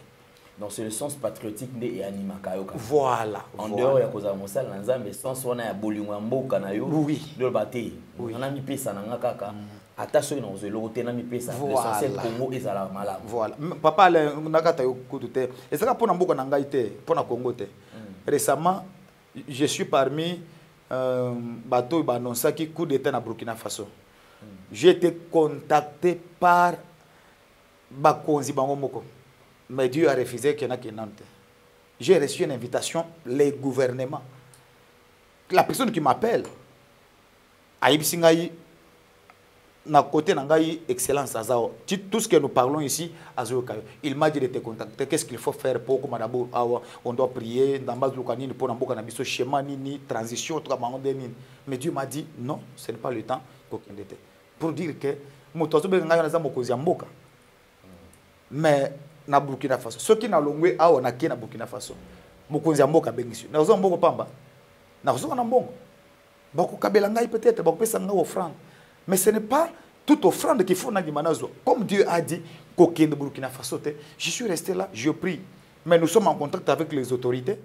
Donc c'est le sens patriotique et animakayo. Voilà. En dehors, il y a cause à mon salle, mais sens on a bolingwambo kanayo. Oui. De bataille. On a mis pesa na kaka. Attention dans le côté na mi pesa. L'essentiel Congo est à la malade. Voilà. Papa le nakata yo kutute. Et ça pour na mboka na ngai te, pour na Congo te. Récemment, je suis parmi bateau ba annonça qui coup d'état na Burkina Faso. J'ai été contacté par Bakonzi Bangomoko. Mais Dieu a refusé qu'il y en a qui n'entrent. J'ai reçu une invitation, les gouvernements. La personne qui m'appelle, Aïb Singaï, na côté Nangaï, excellence Azao. Tout ce que nous parlons ici, il m'a dit de te contacter. Qu'est-ce qu'il faut faire pour que on doit prier, dans base de pour n'amboka na biso schéma ni transition, tout cas, mais Dieu m'a dit non, ce n'est pas le temps pour dire que motozo be ngaya na mokozi ya mboka. Mais na Burkina Faso, ceux qui na longwe awa na ke na Burkina Faso, mokozi ya mboka bengisu. Na zo mboko pamba. Na zo na mbongo. Bako kabela ngai peut-être, bako pesa ngai offrande. Mais ce n'est pas toute offrande qu'il faut na dimanazo. Comme Dieu a dit kokende Burkina Faso, je suis resté là, je prie. Mais nous sommes en contact avec les autorités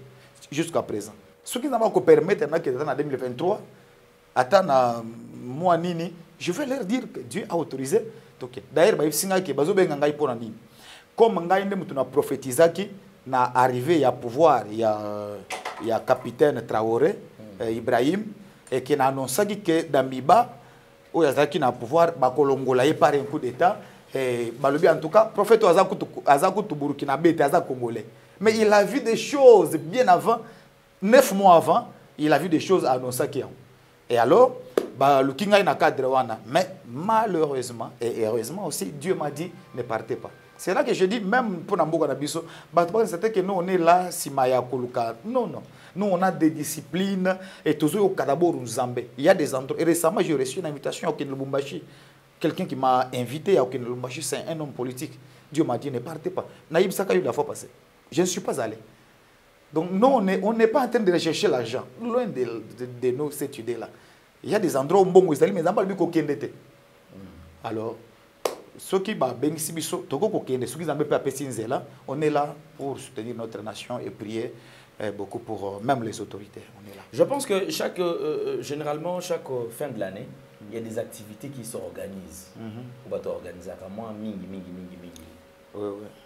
jusqu'à présent. Ce qui n'a pas permettre na que dans 2023 attends moi nini, je vais leur dire que Dieu a autorisé. D'ailleurs, comme nous avons prophétisé na arrivé à pouvoir, il y a capitaine Traoré, Ibrahim, et qui a annoncé que Damiba, oyo azalaki na pouvoir bakolongola ye par un coup d'état balobi en tout cas prophète aza kutu burkinabé te aza congolais mais il a vu des choses bien avant 9 mois avant il a vu des choses à Nosaki et alors baluki ngai na cadre wana mais malheureusement et heureusement aussi Dieu m'a dit ne partez pas. C'est là que je dis, même pour Namboka Nabiso, c'était que nous, on est là, Simaya Koluka. Non, non. Nous, on a des disciplines et toujours au Kadabor Nzambé. Il y a des endroits. Et récemment, j'ai reçu une invitation à Okinlubumbashi. Quelqu'un qui m'a invité à Okinlubumbashi, c'est un homme politique. Dieu m'a dit, ne partez pas. Naïb Sakayou la fois passée. Je ne suis pas allé. Donc, nous, on n'est pas en train de rechercher l'argent. Loin de nous, cette idée-là. Il y a des endroits où on peut aller, mais on ne peut pas. Alors, ceux qui on est là pour soutenir notre nation et prier beaucoup pour même les autorités. On est là. Je pense que généralement, chaque fin de l'année, il y a des activités qui s'organisent. On va t'organiser à moi, mingi.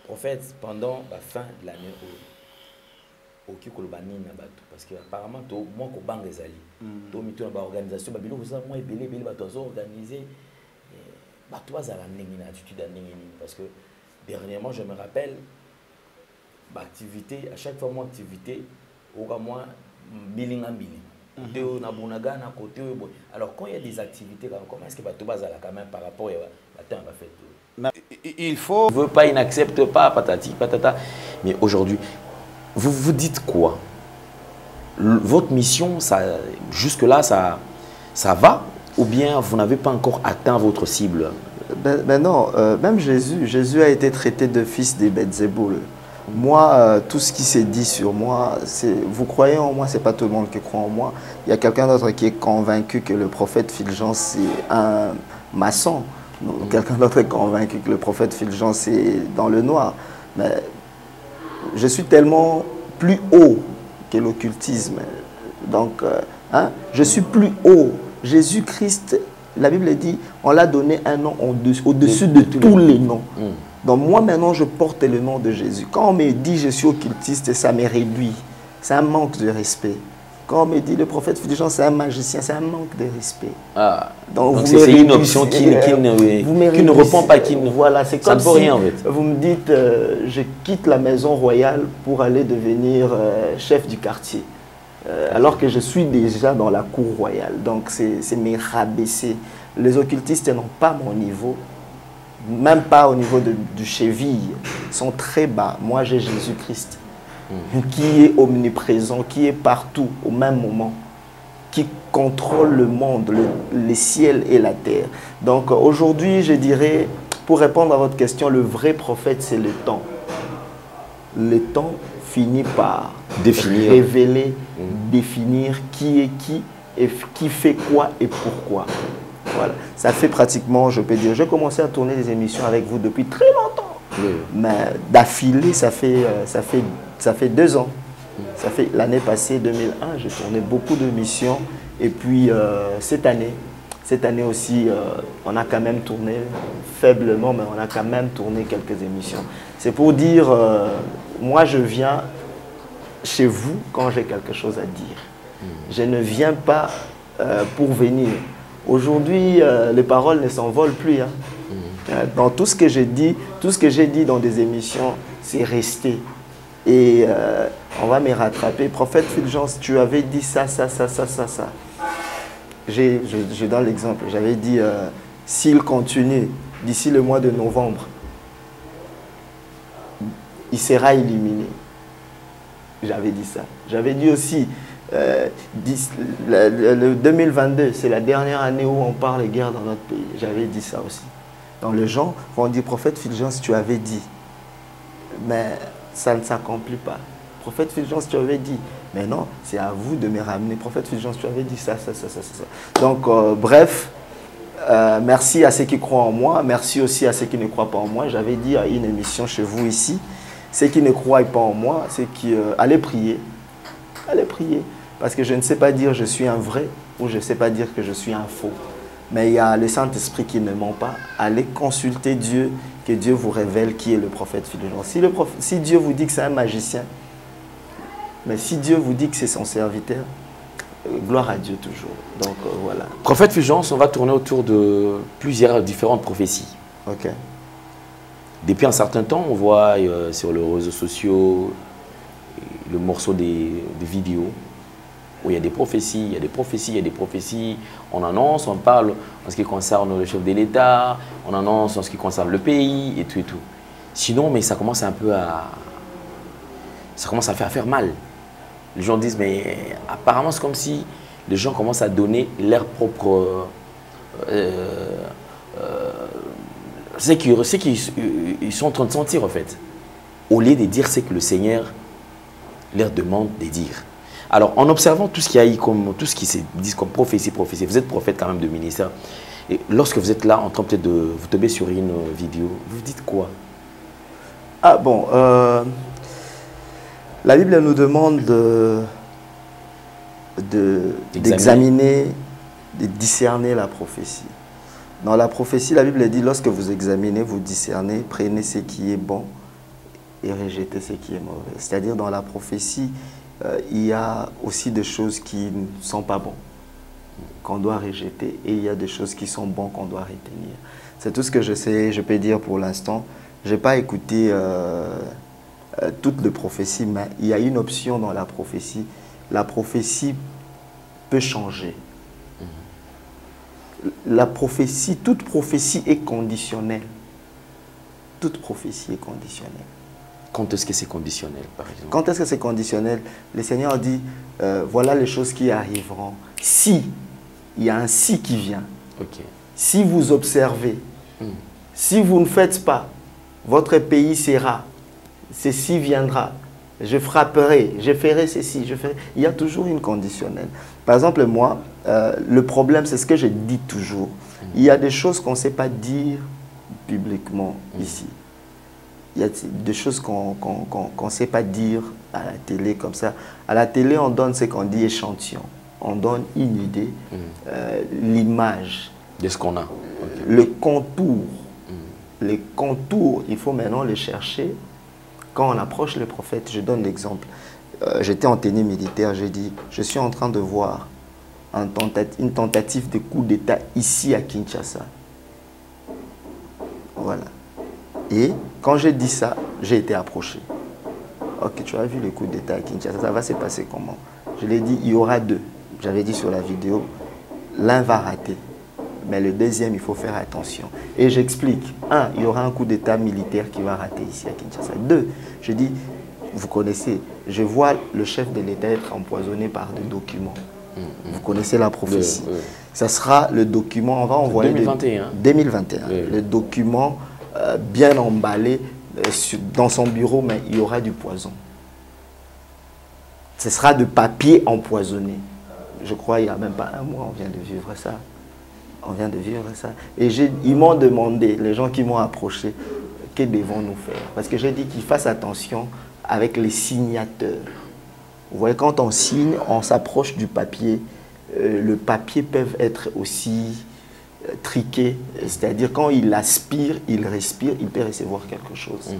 Prophète, pendant la fin de l'année, parce que apparemment, moi, je suis organisé. L'organisation, parce que dernièrement je me rappelle activité à chaque fois mon activité au moins alors quand il y a des activités comment est-ce que quand même par rapport à il faut veut pas, il n'accepte pas patati patata, mais aujourd'hui vous dites quoi? Votre mission, ça jusque là ça va? Ou bien vous n'avez pas encore atteint votre cible? Ben non, même Jésus a été traité de fils des Beelzéboul. Moi, tout ce qui s'est dit sur moi, vous croyez en moi, c'est pas tout le monde qui croit en moi. Il y a quelqu'un d'autre qui est convaincu que le prophète Fulgence c'est un maçon. Quelqu'un d'autre est convaincu que le prophète Fulgence c'est dans le noir. Mais je suis tellement plus haut que l'occultisme. Donc, je suis plus haut. Jésus-Christ, la Bible dit, on l'a donné un nom au-dessus de tous les noms. Donc moi maintenant, je porte le nom de Jésus. Quand on me dit je suis occultiste, ça me réduit. C'est un manque de respect. Quand on me dit le prophète Fulgence, c'est un magicien, c'est un manque de respect. Donc c'est une option qui ne répond pas, voilà, c'est comme ça ne vaut rien en fait. Vous me dites, je quitte la maison royale pour aller devenir chef du quartier. Alors que je suis déjà dans la cour royale. Donc c'est me rabaisser. Les occultistes n'ont pas mon niveau, même pas au niveau du cheville. Ils sont très bas. Moi j'ai Jésus-Christ qui est omniprésent, qui est partout au même moment, qui contrôle le monde, les ciels et la terre. Donc aujourd'hui je dirais, pour répondre à votre question, le vrai prophète c'est le temps. Le temps finit par révéler, définir qui est qui et qui fait quoi et pourquoi. Voilà. Ça fait pratiquement, je peux dire, j'ai commencé à tourner des émissions avec vous depuis très longtemps. Mais d'affilée, ça fait 2 ans. Ça fait l'année passée, 2001, j'ai tourné beaucoup d'émissions. Et puis cette année aussi, on a quand même tourné faiblement, mais on a quand même tourné quelques émissions. C'est pour dire, moi je viens chez vous quand j'ai quelque chose à dire. Je ne viens pas pour venir. Aujourd'hui, les paroles ne s'envolent plus. Dans tout ce que j'ai dit dans des émissions, c'est resté. Et on va me rattraper. Prophète Fulgence, tu avais dit ça. Je donne l'exemple. J'avais dit, s'il continue d'ici le mois de novembre, il sera éliminé. J'avais dit ça. J'avais dit aussi, le 2022, c'est la dernière année où on parle de guerre dans notre pays. J'avais dit ça aussi. Donc les gens vont dire, prophète Fulgence, tu avais dit. Mais ça ne s'accomplit pas. Prophète Fulgence, tu avais dit. Mais non, c'est à vous de me ramener. Prophète Fulgence, tu avais dit ça. Donc, bref, merci à ceux qui croient en moi. Merci aussi à ceux qui ne croient pas en moi. J'avais dit à une émission chez vous ici, ceux qui ne croient pas en moi, ceux qui... allez prier. Allez prier. Parce que je ne sais pas dire je suis un vrai ou je ne sais pas dire que je suis un faux. Mais il y a le Saint-Esprit qui ne ment pas. Allez consulter Dieu, que Dieu vous révèle qui est le prophète Fulgence. Si Dieu vous dit que c'est un magicien, mais si Dieu vous dit que c'est son serviteur, gloire à Dieu toujours. Donc voilà. Prophète Fulgence, on va tourner autour de plusieurs différentes prophéties. Ok. Depuis un certain temps, on voit sur les réseaux sociaux le morceau des vidéos où il y a des prophéties, il y a des prophéties, il y a des prophéties. On annonce, on parle en ce qui concerne le chef de l'État, on annonce en ce qui concerne le pays et tout et tout. Sinon, mais ça commence un peu à... Ça commence à faire mal. Les gens disent, mais apparemment, c'est comme si les gens commencent à donner leur propre... c'est qu'ils sont en train de sentir, en fait. Au lieu de dire ce que le Seigneur leur demande de dire. Alors, en observant tout ce qu'il y a eu comme, tout ce qui se dit comme prophétie, vous êtes prophète quand même de ministère, et lorsque vous êtes là, en train peut-être de vous tomber sur une vidéo, vous dites quoi? Ah bon, la Bible nous demande d'examiner, de discerner la prophétie. Dans la prophétie, la Bible dit, lorsque vous examinez, vous discernez, prenez ce qui est bon et rejetez ce qui est mauvais. C'est-à-dire, dans la prophétie, il y a aussi des choses qui ne sont pas bonnes, qu'on doit rejeter, et il y a des choses qui sont bonnes qu'on doit retenir. C'est tout ce que je peux dire pour l'instant. Je n'ai pas écouté toutes les prophéties, mais il y a une option dans la prophétie. La prophétie peut changer. La prophétie, toute prophétie est conditionnelle. Toute prophétie est conditionnelle. Quand est-ce que c'est conditionnel, par exemple? Quand est-ce que c'est conditionnel? Le Seigneur dit, voilà les choses qui arriveront. Si, il y a un si qui vient. Okay. Si vous observez, si vous ne faites pas, votre pays sera, ceci viendra, je frapperai, je ferai ceci, je ferai... Il y a toujours une conditionnelle. Par exemple, moi, le problème, c'est ce que je dis toujours. Il y a des choses qu'on ne sait pas dire publiquement ici. Il y a des choses qu'on ne sait pas dire à la télé comme ça. À la télé, on donne ce qu'on dit échantillon. On donne une idée, l'image. De ce qu'on a. Okay. Le contour. Les contours, il faut maintenant les chercher. Quand on approche le prophète, je donne l'exemple. J'étais en tenue militaire, j'ai dit, je suis en train de voir une tentative de coup d'État ici à Kinshasa. Voilà. Et quand j'ai dit ça, j'ai été approché. Ok, tu as vu le coup d'État à Kinshasa, ça va se passer comment? Je l'ai dit, il y aura deux. J'avais dit sur la vidéo, l'un va rater. Mais le deuxième, il faut faire attention. Et j'explique. Un, il y aura un coup d'État militaire qui va rater ici à Kinshasa. Deux, je dis, vous connaissez, je vois le chef de l'État être empoisonné par des documents. Vous connaissez la prophétie. Ça sera le document, on va envoyer... 2021. 2021. Le document bien emballé dans son bureau, mais il y aura du poison. Ce sera de papier empoisonné. Je crois qu'il n'y a même pas un mois, on vient de vivre ça. On vient de vivre ça. Et ils m'ont demandé, les gens qui m'ont approché, que devons-nous faire? Parce que j'ai dit qu'ils fassent attention avec les signateurs. Vous voyez, quand on signe, on s'approche du papier. Le papier peut être aussi triqué. C'est-à-dire, quand il aspire, il respire, il peut recevoir quelque chose.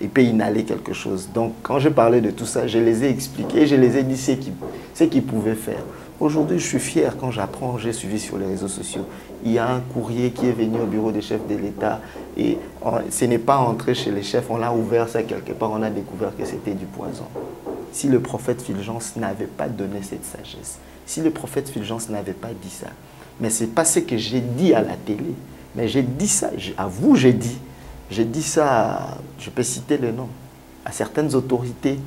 Il peut inhaler quelque chose. Donc, quand je parlais de tout ça, je les ai expliqués, je les ai dit ce qu'ils pouvaient faire. Aujourd'hui, je suis fier quand j'apprends, j'ai suivi sur les réseaux sociaux. Il y a un courrier qui est venu au bureau des chefs de l'État et ce n'est pas entré chez les chefs, on l'a ouvert ça quelque part, on a découvert que c'était du poison. Si le prophète Fulgence n'avait pas donné cette sagesse, si le prophète Fulgence n'avait pas dit ça, mais ce n'est pas ce que j'ai dit à la télé, mais j'ai dit ça, à vous j'ai dit ça, je peux citer le nom, à certaines autorités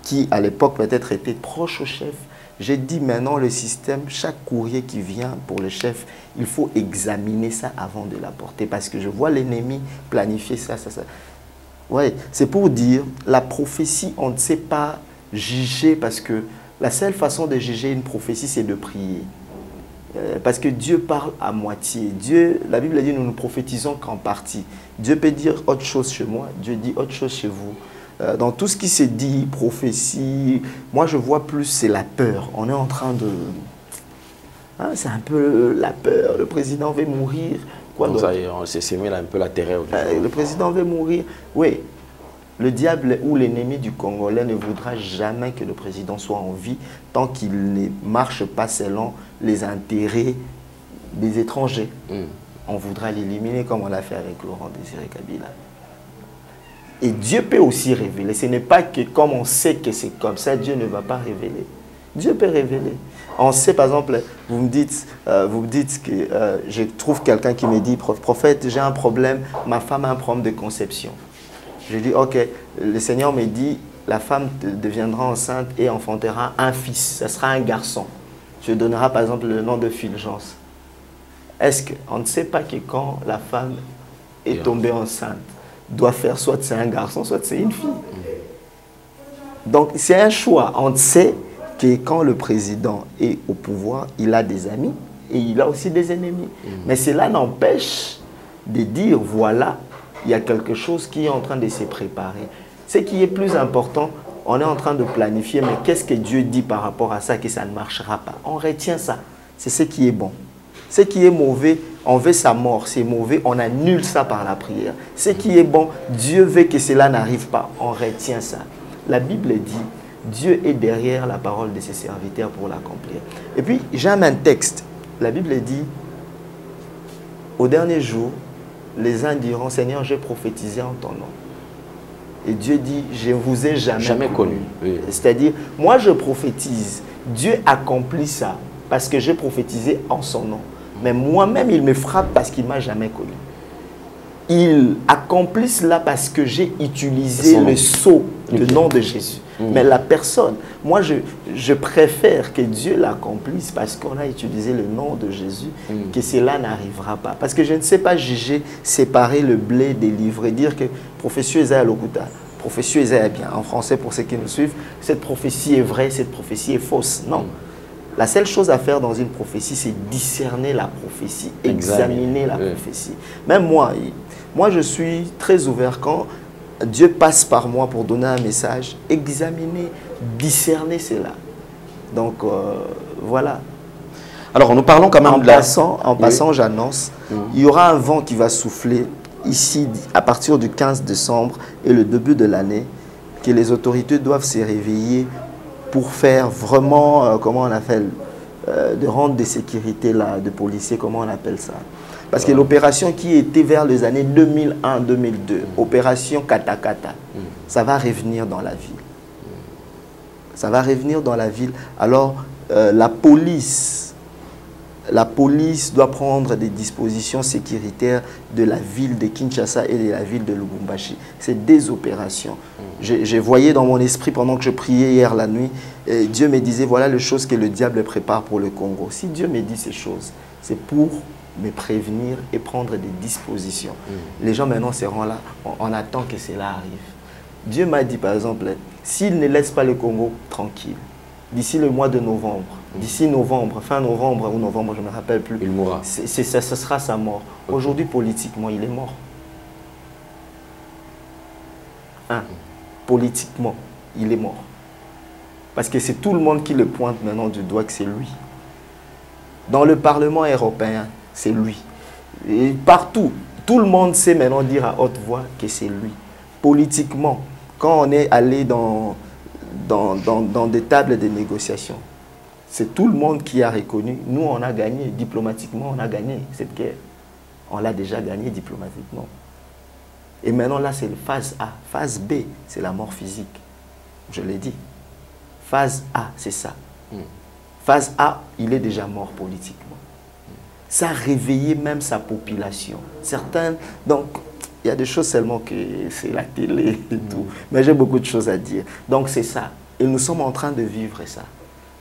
qui à l'époque peut-être étaient proches au chef. J'ai dit maintenant le système, chaque courrier qui vient pour le chef, il faut examiner ça avant de l'apporter parce que je vois l'ennemi planifier ça. Ouais, c'est pour dire, la prophétie, on ne sait pas juger parce que la seule façon de juger une prophétie, c'est de prier. Parce que Dieu parle à moitié. Dieu, la Bible dit, nous ne prophétisons qu'en partie. Dieu peut dire autre chose chez moi, Dieu dit autre chose chez vous. Dans tout ce qui se dit, prophétie, moi je vois plus, c'est la peur. On est en train de... Hein, c'est un peu la peur. Le président veut mourir. Quoi donc ça, on s'est mis un peu la terreur. Le président veut mourir. Oui. Le diable ou l'ennemi du Congolais ne voudra jamais que le président soit en vie tant qu'il ne marche pas selon les intérêts des étrangers. On voudra l'éliminer comme on l'a fait avec Laurent Désiré Kabila. Et Dieu peut aussi révéler. Ce n'est pas que comme on sait que c'est comme ça, Dieu ne va pas révéler. Dieu peut révéler. On sait, par exemple, vous me dites que je trouve quelqu'un qui me dit, prophète, j'ai un problème, ma femme a un problème de conception. Je dis, ok, le Seigneur me dit, la femme deviendra enceinte et enfantera un fils, ce sera un garçon. Je donnerai par exemple le nom de Fulgence. Est-ce qu'on ne sait pas que quand la femme est tombée enceinte, doit faire soit c'est un garçon, soit c'est une fille. Donc c'est un choix. On sait que quand le président est au pouvoir, il a des amis et il a aussi des ennemis. Mais cela n'empêche de dire, voilà, il y a quelque chose qui est en train de se préparer. Ce qui est plus important, on est en train de planifier, mais qu'est-ce que Dieu dit par rapport à ça, que ça ne marchera pas? On retient ça. C'est ce qui est bon. Ce qui est mauvais, on veut sa mort. C'est mauvais, on annule ça par la prière. Ce qui est bon, Dieu veut que cela n'arrive pas. On retient ça. La Bible dit, Dieu est derrière la parole de ses serviteurs pour l'accomplir. Et puis, j'aime un texte. La Bible dit, au dernier jour, les uns diront, Seigneur, j'ai prophétisé en ton nom. Et Dieu dit, je ne vous ai jamais connu. Oui. C'est-à-dire, moi je prophétise. Dieu accomplit ça parce que j'ai prophétisé en son nom. Mais moi-même, il me frappe parce qu'il ne m'a jamais connu. Il accomplit cela parce que j'ai utilisé le sceau, le nom de Jésus. Mais la personne, moi je préfère que Dieu l'accomplisse parce qu'on a utilisé le nom de Jésus, que cela n'arrivera pas. Parce que je ne sais pas juger, séparer le blé des livres et dire que prophétie Esaïa Lokuta, prophétie Esaïa bien, en français pour ceux qui nous suivent, cette prophétie est vraie, cette prophétie est fausse. Non. La seule chose à faire dans une prophétie, c'est discerner la prophétie, examiner la prophétie. Même moi je suis très ouvert quand Dieu passe par moi pour donner un message, examiner, discerner cela. Donc voilà. Alors nous parlons quand même en passant, j'annonce, il y aura un vent qui va souffler ici à partir du 15 décembre et le début de l'année, que les autorités doivent se réveiller pour faire vraiment, comment on appelle, de rendre des sécurités là, de policiers, comment on appelle ça. Parce que l'opération qui était vers les années 2001-2002, opération Katakata, ça va revenir dans la ville. Ça va revenir dans la ville. Alors, la police doit prendre des dispositions sécuritaires de la ville de Kinshasa et de la ville de Lubumbashi. C'est des opérations. Je voyais dans mon esprit, pendant que je priais hier la nuit, Dieu me disait, voilà les choses que le diable prépare pour le Congo. Si Dieu me dit ces choses, c'est pour me prévenir et prendre des dispositions. Les gens maintenant seront là, on attend que cela arrive. Dieu m'a dit par exemple, s'il ne laisse pas le Congo tranquille, d'ici le mois de novembre, d'ici novembre, fin novembre ou novembre, je ne me rappelle plus, il mourra. Ce sera sa mort. Aujourd'hui, politiquement, il est mort. Politiquement, il est mort. Parce que c'est tout le monde qui le pointe maintenant du doigt que c'est lui. Dans le Parlement européen, c'est lui. Et partout, tout le monde sait maintenant dire à haute voix que c'est lui. Politiquement, quand on est allé dans des tables de négociation, c'est tout le monde qui a reconnu. Nous, on a gagné. Diplomatiquement, on a gagné cette guerre. On l'a déjà gagné diplomatiquement. Et maintenant, là, c'est phase A. Phase B, c'est la mort physique. Je l'ai dit. Phase A, c'est ça. Phase A, il est déjà mort politiquement. Ça a réveillé même sa population. Certains, donc, il y a des choses seulement que c'est la télé et tout. Mais j'ai beaucoup de choses à dire. Donc, c'est ça. Et nous sommes en train de vivre ça.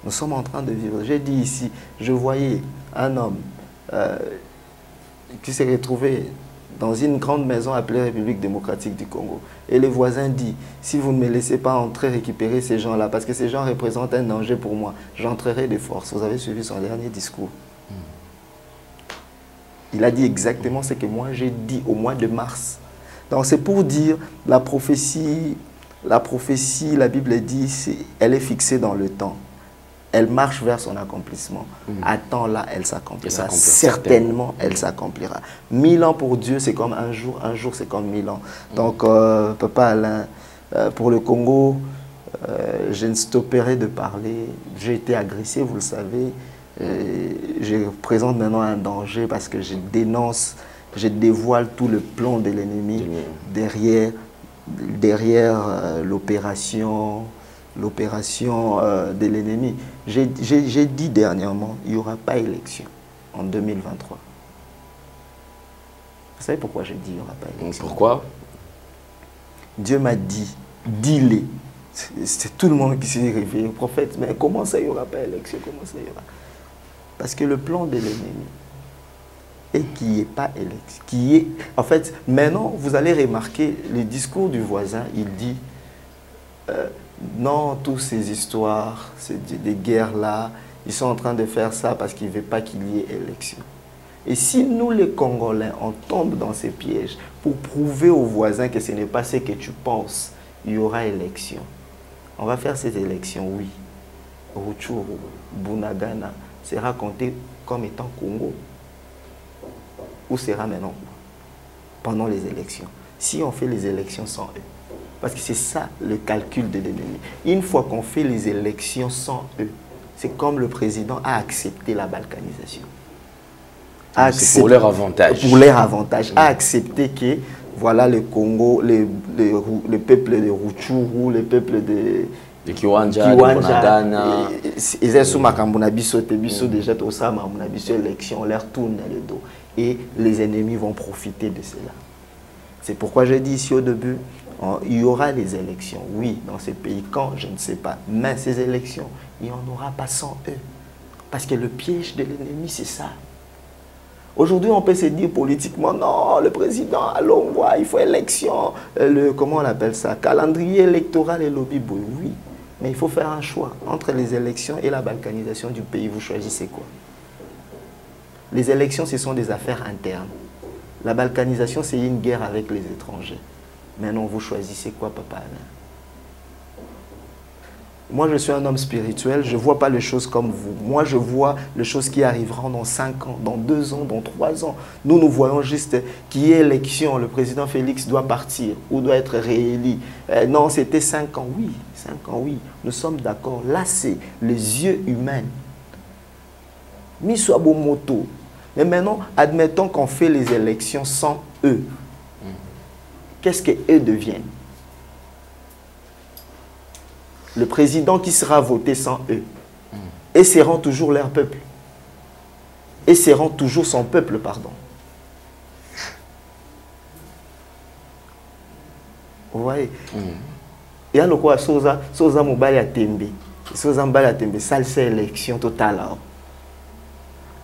Nous sommes en train de vivre. J'ai dit ici, je voyais un homme qui s'est retrouvé dans une grande maison appelée République démocratique du Congo. Et le voisin dit, si vous ne me laissez pas entrer récupérer ces gens-là, parce que ces gens représentent un danger pour moi, j'entrerai de force. Vous avez suivi son dernier discours. Il a dit exactement ce que moi j'ai dit au mois de mars. Donc c'est pour dire, la prophétie, la Bible dit, elle est fixée dans le temps. Elle marche vers son accomplissement. Attends-la, elle s'accomplira. Certainement, elle s'accomplira. 1000 ans pour Dieu, c'est comme un jour c'est comme 1000 ans. Donc, Papa Alain, pour le Congo, je ne stopperai de parler. J'ai été agressé, vous le savez. Je représente maintenant un danger parce que je dénonce, je dévoile tout le plan de l'ennemi derrière l'opération de l'ennemi. J'ai dit dernièrement, il n'y aura pas élection en 2023. Vous savez pourquoi j'ai dit il n'y aura pas élection? Pourquoi? Dieu m'a dit, dis-les. C'est tout le monde qui s'est réveillé, le prophète, mais comment ça il n'y aura pas élection? Comment ça il y aura? Parce que le plan de l'ennemi est qu'il n'y ait pas élection. En fait, maintenant, vous allez remarquer le discours du voisin, il dit non, toutes ces histoires, des guerres-là, ils sont en train de faire ça parce qu'ils ne veulent pas qu'il y ait élection. Et si nous, les Congolais, on tombe dans ces pièges pour prouver aux voisins que ce n'est pas ce que tu penses, il y aura élection. On va faire cette élection, oui. Rutshuru, Bunagana sera compté comme étant Congo. Où sera maintenant pendant les élections? Si on fait les élections sans eux. Parce que c'est ça le calcul de l'ennemi. Une fois qu'on fait les élections sans eux, c'est comme le président a accepté la balkanisation. C'est pour leur avantage. Pour leur avantage. A accepté que voilà le Congo, le peuple de Rutshuru, le peuple de Kiwanja, de Bunagana. Ils sont déjà tout ça, élection, on leur tourne le dos. Et les ennemis vont profiter de cela. C'est pourquoi j'ai dit ici au début, il y aura des élections, oui, dans ces pays. Quand, je ne sais pas. Mais ces élections, il n'y en aura pas sans eux. Parce que le piège de l'ennemi, c'est ça. Aujourd'hui, on peut se dire politiquement, non, le président, allons voir, il faut élection. Comment on appelle ça? Calendrier électoral et lobby boy, oui. Mais il faut faire un choix entre les élections et la balkanisation du pays. Vous choisissez quoi? Les élections, ce sont des affaires internes. La balkanisation, c'est une guerre avec les étrangers. Maintenant, vous choisissez quoi, Papa Alain? Moi, je suis un homme spirituel, je ne vois pas les choses comme vous. Moi, je vois les choses qui arriveront dans 5 ans, dans 2 ans, dans 3 ans. Nous, nous voyons juste qu'il y ait élection, le président Félix doit partir ou doit être réélu. Non, c'était 5 ans, oui. 5 ans, oui. Nous sommes d'accord. Là, c'est les yeux humains. Miswabomoto. Mais maintenant, admettons qu'on fait les élections sans eux. Qu'est-ce qu'eux deviennent? Le président qui sera voté sans eux. Et seront toujours leur peuple. Et seront toujours son peuple, pardon. Vous voyez? Il y a le quoi, Soza Mobali a Tembe. Soza Mobali a Tembe, ça c'est l'élection totale.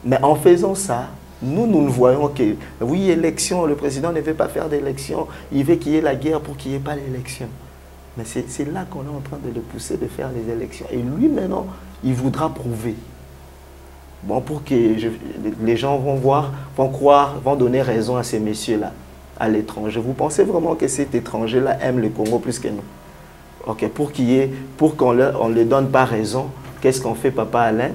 Mais en faisant ça, nous ne voyons que, oui, élection, le président ne veut pas faire d'élection, il veut qu'il y ait la guerre pour qu'il n'y ait pas l'élection. Mais c'est là qu'on est en train de le pousser de faire les élections. Et lui, maintenant, il voudra prouver. Bon, pour que les gens vont voir, vont croire, vont donner raison à ces messieurs-là, à l'étranger. Vous pensez vraiment que cet étranger-là aime le Congo plus que nous? Ok, pour qu'on ne les donne pas raison, qu'est-ce qu'on fait, Papa Alain?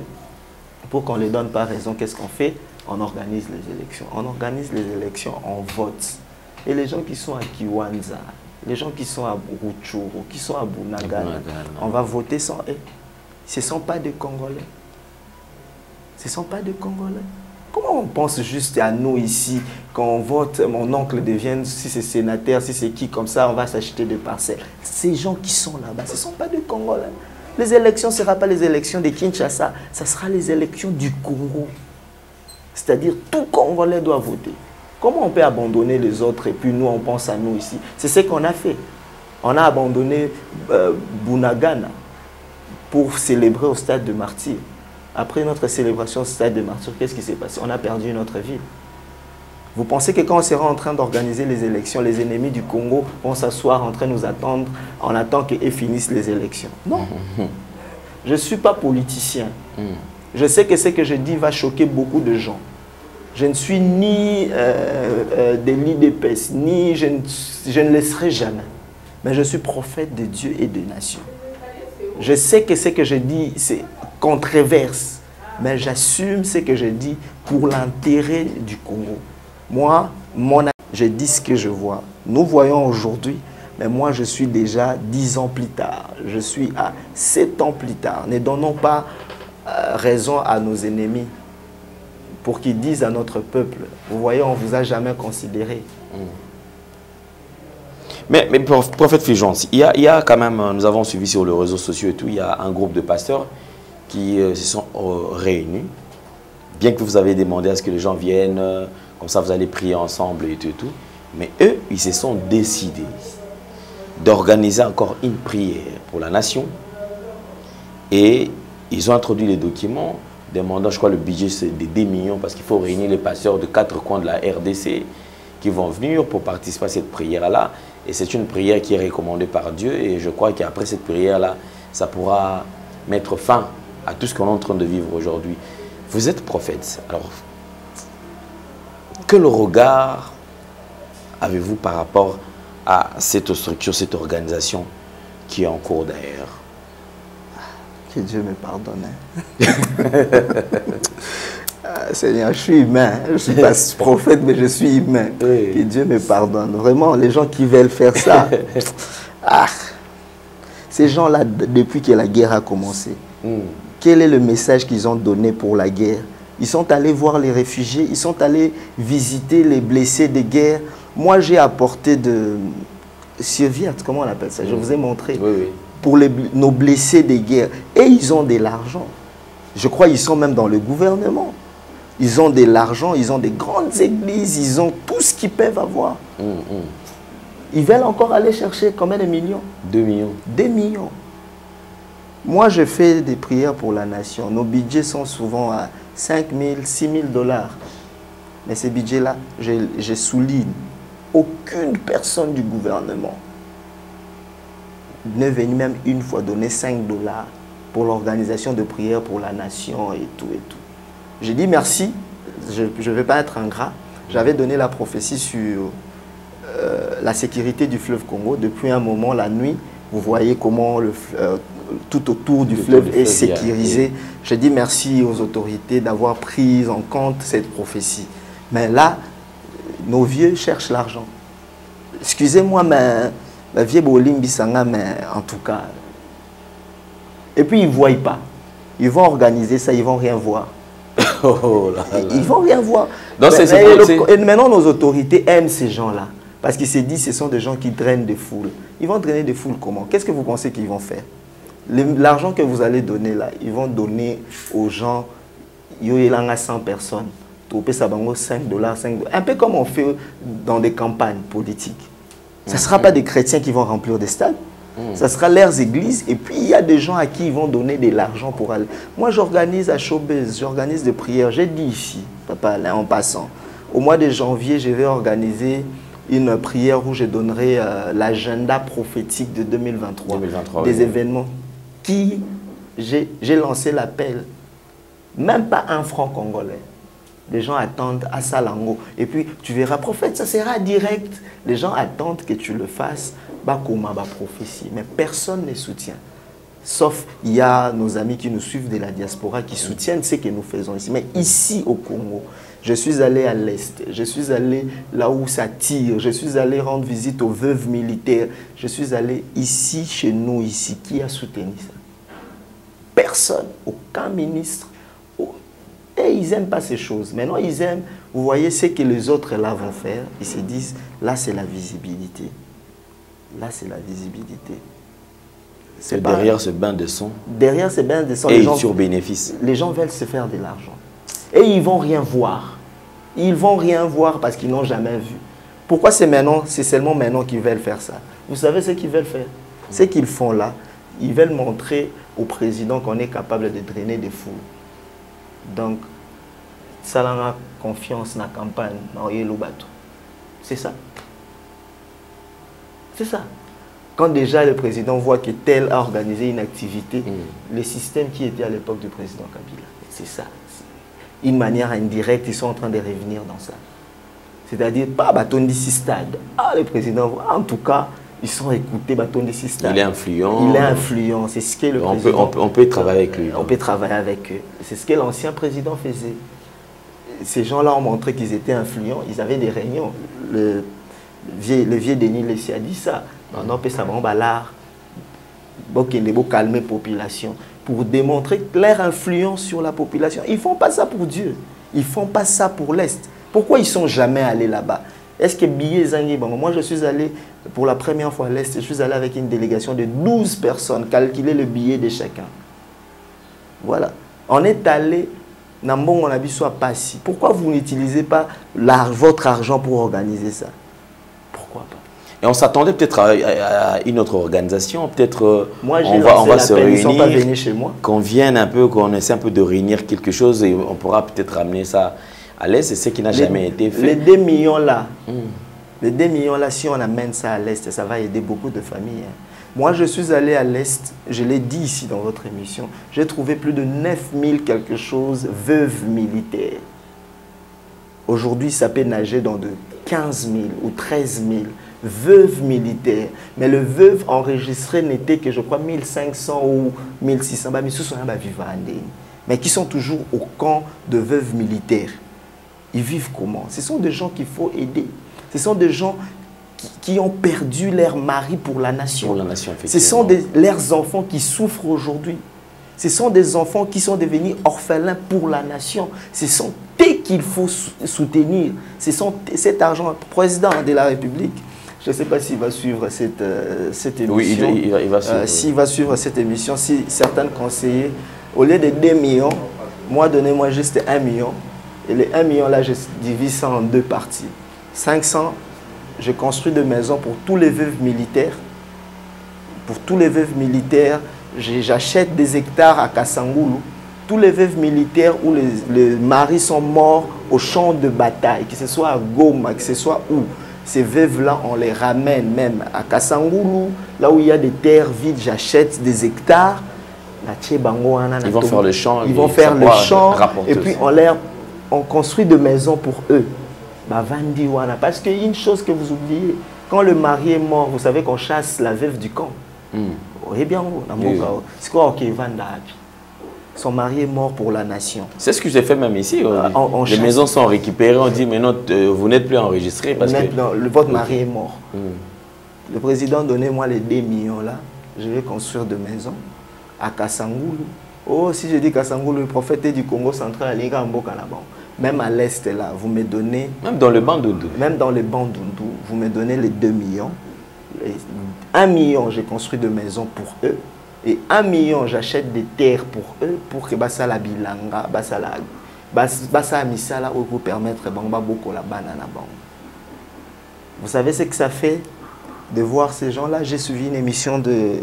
Pour qu'on ne les donne pas raison, qu'est-ce qu'on fait? On organise les élections. On organise les élections, on vote. Et les gens qui sont à Kiwanja, les gens qui sont à Rutshuru, qui sont à Bunagana, on va voter sans eux. Ce ne sont pas des Congolais. Ce ne sont pas des Congolais. Comment on pense juste à nous ici, quand on vote, mon oncle devienne, si c'est sénateur, si c'est qui, comme ça, on va s'acheter des parcelles. Ces gens qui sont là-bas, ce ne sont pas des Congolais. Les élections ne seront pas les élections de Kinshasa, ce sera les élections du Congo. C'est-à-dire, tout Congolais doit voter. Comment on peut abandonner les autres et puis nous, on pense à nous ici? C'est ce qu'on a fait. On a abandonné Bunagana pour célébrer au stade de Martyrs. Après notre célébration au stade de Martyrs, qu'est-ce qui s'est passé? On a perdu notre ville. Vous pensez que quand on sera en train d'organiser les élections, les ennemis du Congo vont s'asseoir en train de nous attendre en attendant qu'ils finissent les élections? Non. Je ne suis pas politicien. Je sais que ce que je dis va choquer beaucoup de gens. Je ne suis ni délit d'épaisse, ni je ne le serai jamais. Mais je suis prophète de Dieu et des nations. Je sais que ce que je dis, c'est controverse. Mais j'assume ce que je dis pour l'intérêt du Congo. Moi, je dis ce que je vois. Nous voyons aujourd'hui, Mais moi, je suis déjà 10 ans plus tard. Je suis à 7 ans plus tard. Ne donnons pas raison à nos ennemis pour qu'ils disent à notre peuple, vous voyez, on ne vous a jamais considéré. Mais prophète Fulgence, il y a quand même, nous avons suivi sur les réseaux sociaux et tout, il y a un groupe de pasteurs qui se sont réunis. Bien que vous avez demandé à ce que les gens viennent, comme ça vous allez prier ensemble et tout et tout. Mais eux, ils se sont décidés d'organiser encore une prière pour la nation. Et ils ont introduit les documents demandant, je crois, le budget c'est de 2 millions parce qu'il faut réunir les pasteurs de 4 coins de la RDC qui vont venir pour participer à cette prière-là. Et c'est une prière qui est recommandée par Dieu. Et je crois qu'après cette prière-là, ça pourra mettre fin à tout ce qu'on est en train de vivre aujourd'hui. Vous êtes prophète. Alors, quel regard avez-vous par rapport à cette structure, cette organisation qui est en cours d'ailleurs? Que Dieu me pardonne. Seigneur, je suis humain. Je ne suis pas prophète, mais je suis humain. Oui. Que Dieu me pardonne. Vraiment, les gens qui veulent faire ça, ces gens-là, depuis que la guerre a commencé, quel est le message qu'ils ont donné pour la guerre? Ils sont allés voir les réfugiés, ils sont allés visiter les blessés de guerre. Moi, j'ai apporté de serviettes, comment on appelle ça? Je vous ai montré. Oui, oui. Pour nos blessés de guerre. Et ils ont de l'argent. Je crois qu'ils sont même dans le gouvernement. Ils ont de l'argent, ils ont des grandes églises, ils ont tout ce qu'ils peuvent avoir. Ils veulent encore aller chercher combien de millions? 2 millions. 2 millions. Moi, je fais des prières pour la nation. Nos budgets sont souvent à 5 000, 6 000 $. Mais ces budgets-là, je souligne, aucune personne du gouvernement n'est venue même une fois donner 5 $ pour l'organisation de prières pour la nation et tout et tout. J'ai dit merci, je ne vais pas être ingrat. J'avais donné la prophétie sur la sécurité du fleuve Congo. Depuis un moment, la nuit, vous voyez comment tout autour du fleuve est sécurisé. J'ai dit merci aux autorités d'avoir pris en compte cette prophétie. Mais là, nos vieux cherchent l'argent. Excusez-moi, mais ma vieille Bolimbi Sanga, mais en tout cas. Et puis ils ne voient pas. Ils vont organiser ça, ils ne vont rien voir. Oh là là. Ils ne vont rien voir. Et maintenant, nos autorités aiment ces gens-là. Parce qu'ils se disent que ce sont des gens qui drainent des foules. Ils vont drainer des foules comment? Qu'est-ce que vous pensez qu'ils vont faire? L'argent que vous allez donner là, ils vont donner aux gens, il y a 100 personnes. 5 $, 5 $. Un peu comme on fait dans des campagnes politiques. Ce ne sera pas des chrétiens qui vont remplir des stades. Ce sera leurs églises. Et puis, il y a des gens à qui ils vont donner de l'argent pour aller. Moi, j'organise à Showbiz, j'organise des prières. J'ai dit ici, papa, là, en passant, au mois de janvier, je vais organiser une prière où je donnerai l'agenda prophétique de 2023 des oui. événements qui, j'ai lancé l'appel. Même pas 1 franc congolais. Les gens attendent à Salango. Et puis, tu verras, prophète, ça sera direct. Les gens attendent que tu le fasses. Bakoma, ba prophétie. Mais personne ne soutient. Sauf, il y a nos amis qui nous suivent de la diaspora qui soutiennent ce que nous faisons ici. Mais ici, au Congo, je suis allé à l'Est. Je suis allé là où ça tire. Je suis allé rendre visite aux veuves militaires. Je suis allé ici, chez nous, ici. Qui a soutenu ça? Personne. Aucun ministre. Et ils n'aiment pas ces choses. Maintenant, ils aiment, vous voyez, ce que les autres là vont faire. Ils se disent, là, c'est la visibilité. Là, c'est la visibilité. C'est derrière ce bain de sang. Derrière ce bain de sang, et sur bénéfice. Les gens veulent se faire de l'argent. Et ils ne vont rien voir. Ils ne vont rien voir parce qu'ils n'ont jamais vu. Pourquoi c'est maintenant, c'est seulement maintenant qu'ils veulent faire ça? Vous savez ce qu'ils veulent faire? Ce qu'ils font là, ils veulent montrer au président qu'on est capable de drainer des foules. Donc, ça a confiance dans la campagne, dans le bateau. C'est ça. C'est ça. Quand déjà le président voit que tel a organisé une activité, le système qui était à l'époque du président Kabila, c'est ça. Une manière indirecte, ils sont en train de revenir dans ça. C'est-à-dire, pas bâton d'ici stade. Ah, le président, en tout cas, ils sont écoutés, bâton d'ici stade. Il est influent. Il est influent, c'est ce que le président... On peut travailler avec lui. On peut travailler avec eux. C'est ce que l'ancien président faisait. Ces gens-là ont montré qu'ils étaient influents, ils avaient des réunions. Le vieux Denis Lessi a dit ça. On peut savoir l'art. Pour calmer la population. Pour démontrer leur influence sur la population. Ils ne font pas ça pour Dieu. Ils ne font pas ça pour l'Est. Pourquoi ils ne sont jamais allés là-bas? Est-ce que billets Zangi? Moi, je suis allé pour la première fois à l'Est. Je suis allé avec une délégation de 12 personnes. Calculer le billet de chacun. Voilà. On est allé. On a vu soit pas si. Pourquoi vous n'utilisez pas votre argent pour organiser ça? Pourquoi pas? Et on s'attendait peut-être à une autre organisation, peut-être moi, on va se réunir, ils sont pas venus chez moi. Qu'on vienne un peu, qu'on essaie un peu de réunir quelque chose et on pourra peut-être ramener ça à l'Est, c'est ce qui n'a jamais été fait. Les 2 millions là, les 2 millions là, si on amène ça à l'Est, ça va aider beaucoup de familles. Hein. Moi, je suis allé à l'Est, je l'ai dit ici dans votre émission, j'ai trouvé plus de 9000 quelque chose veuves militaires. Aujourd'hui, ça peut nager dans de 15 000 ou 13 000 veuves militaires. Mais le veuve enregistré n'était que, je crois, 1500 ou 1600. Mais qui sont toujours au camp de veuves militaires. Ils vivent comment? Ce sont des gens qu'il faut aider. Ce sont des gens qui ont perdu leur mari pour la nation. Pour la nation, effectivement. Ce sont leurs enfants qui souffrent aujourd'hui. Ce sont des enfants qui sont devenus orphelins pour la nation. Ce sont eux qu'il faut soutenir. Ce sont cet argent. Le président de la République, je ne sais pas s'il va suivre cette émission. Oui, il va suivre. S'il va suivre cette émission, si certains conseillers, au lieu de 2 millions, moi, donnez-moi juste 1 million. Et les 1 million, là, je divise ça en 2 parties. 500, je construis des maisons pour tous les veuves militaires. Pour tous les veuves militaires, j'achète des hectares à Kassangoulou. Tous les veuves militaires où les maris sont morts au champ de bataille, que ce soit à Goma, que ce soit où. Ces veuves-là, on les ramène même à Kassangoulou, là où il y a des terres vides, j'achète des hectares. Ils vont faire le champ. Ils vont faire le champ. Et puis on construit des maisons pour eux. Parce qu'il y a une chose que vous oubliez. Quand le mari est mort, vous savez qu'on chasse la veuve du camp. Eh bien, c'est quoi son mari est mort pour la nation. C'est ce que j'ai fait même ici. Les maisons sont récupérées, on dit mais non, vous n'êtes plus enregistré. Parce que votre mari est mort. Le président, donnez-moi les 2 millions là, je vais construire des maisons à Kassangoulou. Oh, si je dis Kassangoulou, le prophète du Congo central, même à l'est là, vous me donnez... Même dans le Bandundu. Même dans le Bandundu, vous me donnez les 2 millions. 1 million, j'ai construit des maisons pour eux. Et 1 million, j'achète des terres pour eux, pour que la bilanga, basa misala, pour permettre beaucoup la banane. Vous savez ce que ça fait de voir ces gens-là? J'ai suivi une émission de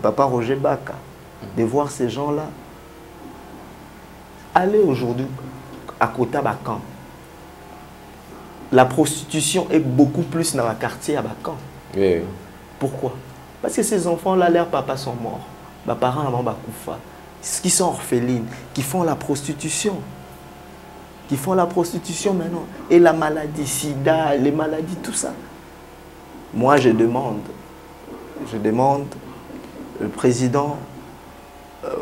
Papa Roger Baka, de voir ces gens-là aller aujourd'hui à Kota Bakan. La prostitution est beaucoup plus dans le quartier à Bakan. Oui. Pourquoi? Parce que ces enfants-là, leurs papas sont morts. Mes parents qui sont orphelines, qui font la prostitution. Qui font la prostitution maintenant. Et la maladie, sida, les maladies, tout ça. Moi, je demande, le président,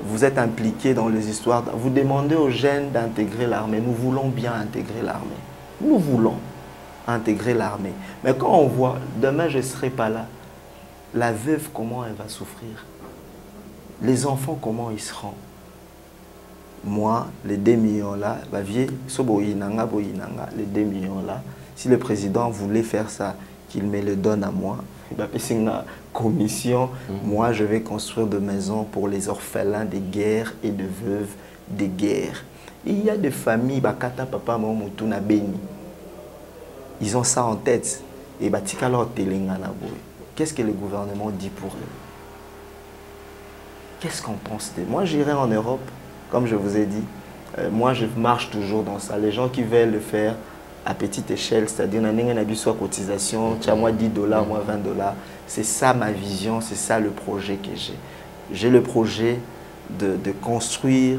vous êtes impliqué dans les histoires. Vous demandez aux jeunes d'intégrer l'armée. Nous voulons bien intégrer l'armée. Nous voulons intégrer l'armée. Mais quand on voit, demain je ne serai pas là, la veuve, comment elle va souffrir? Les enfants, comment ils seront? Moi, les 2 millions là, les 2 millions là, si le président voulait faire ça, qu'il me le donne à moi, c'est une commission, moi je vais construire des maisons pour les orphelins de guerre et de veuves de guerre. Il y a des familles, Bakata, Papa, Maman, Mutuna, Beni. Ils ont ça en tête. Et qu'est-ce que le gouvernement dit pour eux? Qu'est-ce qu'on pense d'eux? Moi, j'irai en Europe, comme je vous ai dit. Moi, je marche toujours dans ça. Les gens qui veulent le faire à petite échelle, c'est-à-dire, on a cotisation, tu as moi $10, moi $20. C'est ça ma vision, c'est ça le projet que j'ai. J'ai le projet de construire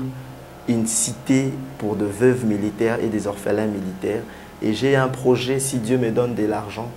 une cité pour de veuves militaires et des orphelins militaires. Et j'ai un projet, si Dieu me donne de l'argent,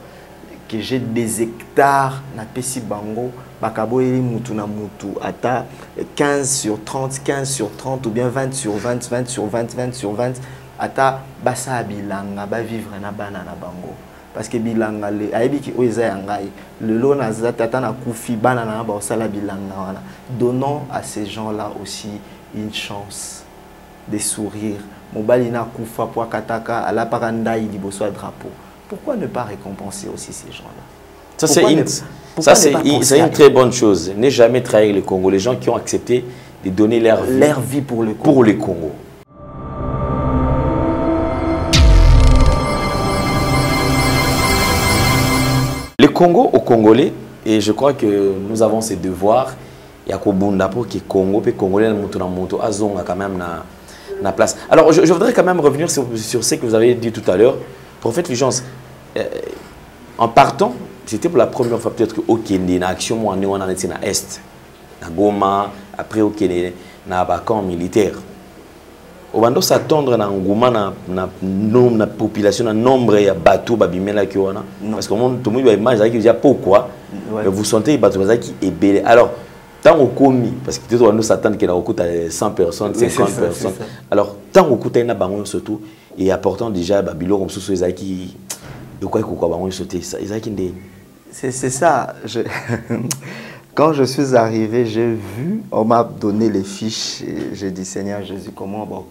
que j'ai des hectares na pesi bango, bakabo eli mutu na mutu, ata 15 sur 30, 15 sur 30 ou bien 20 sur 20, 20 sur 20, 20 sur 20, ata basa bilanga, ba vivre na bana na bango. parce que bilanga le ayebi oza yangai le lo na tata na kufi bana na ba osala bilanga wana. Donnons à ces gens-là aussi une chance de sourire. Mobali na kufa po kataka ala paranda il liboso drapeau. Pourquoi ne pas récompenser aussi ces gens-là? Ça c'est une très bonne chose. Ne jamais trahir le Congo, les gens qui ont accepté de donner leur vie pour le Congo. Pour le Congo. Le Congo aux Congolais, et je crois que nous avons ce devoir, il y a Kobunda pour que Congo et Congolais moto azonga quand même na place. Alors je voudrais quand même revenir sur ce que vous avez dit tout à l'heure. Prophète Fulgence, en partant, c'était pour la première fois peut-être que Okende na action moi on a été na est, na Goma, après Okende na camp militaire. Au bando s'attendre na nguma na population na nombre ya bateau babimela ki wana parce que tout le monde image qui dit pourquoi vous sentez bateau qui est belé. Alors tant au commis parce que tout le monde s'attend qu'il y a 100 personnes 50 personnes. Alors tant au côté na bango surtout et apportant déjà babilo comme sous les qui de quoi bango sauter ça c'est ça Quand je suis arrivé, j'ai vu, on m'a donné les fiches, j'ai dit Seigneur Jésus, comment on va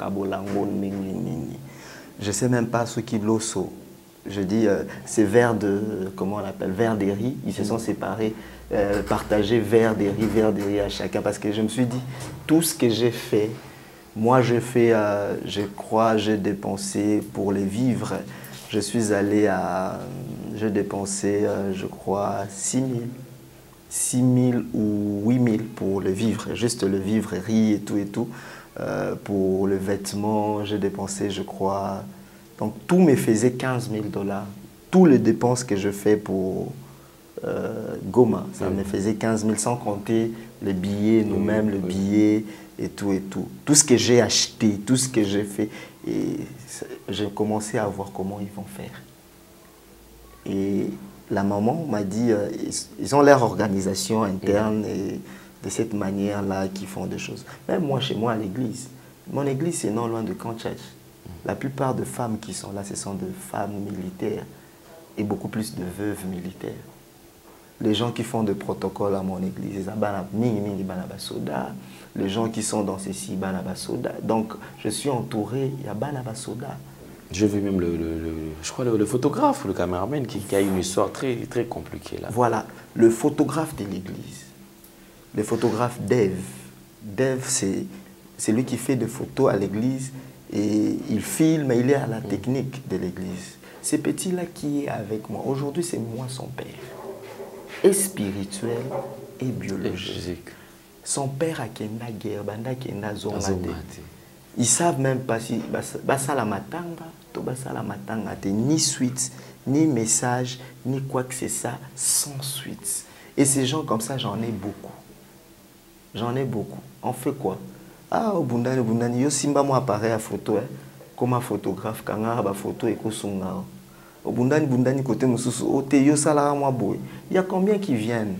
je ne sais même pas ce qu'il l'osso. Je dis, c'est vers de, comment on appelle, vers des riz, ils se sont séparés, partagés vers des riz à chacun, parce que je me suis dit, tout ce que j'ai fait, moi j'ai fait, je crois, j'ai dépensé pour les vivres, je suis allé à, j'ai dépensé, je crois, 6 000 ou 8 000 pour le vivre, juste le vivre, riz et tout. Pour le vêtement, j'ai dépensé, je crois, donc tout me faisait 15 000 $. Tous les dépenses que je fais pour Goma, ça me faisait 15 000 sans compter les billets, nous-mêmes, le billet et tout. Tout ce que j'ai acheté, tout ce que j'ai fait, et j'ai commencé à voir comment ils vont faire. Et la maman m'a dit, ils ont leur organisation interne et de cette manière-là qu'ils font des choses. Même moi, chez moi, à l'église, mon église, c'est non loin de Camp Church. La plupart des femmes qui sont là, ce sont des femmes militaires et beaucoup plus de veuves militaires. Les gens qui font des protocoles à mon église, les gens qui sont dans ceci, donc je suis entouré, il y a Banabasoda. Je vu même je crois le photographe, le caméraman qui a une histoire très, très compliquée là. Voilà, le photographe de l'église, le photographe Dave. Dave, c'est lui qui fait des photos à l'église et il filme, il est à la technique de l'église. Ce petit-là qui est avec moi, aujourd'hui c'est moi son père. Et spirituel et biologique. Son père a kenda guerre, banda kenda zongate. Ils ne savent même pas si basala matanga, to basala matanga, ni suite, ni message, ni quoi que c'est ça, sans suite. Et ces gens comme ça, j'en ai beaucoup. J'en ai beaucoup. On fait quoi? Ah, au Bundani, yo simba moi appareil à photo, comme un photographe, quand on a une photo et qu'on s'en a. Au Bundani, côté Moussou, au Teyo Salara moi boy. Il y a combien qui viennent?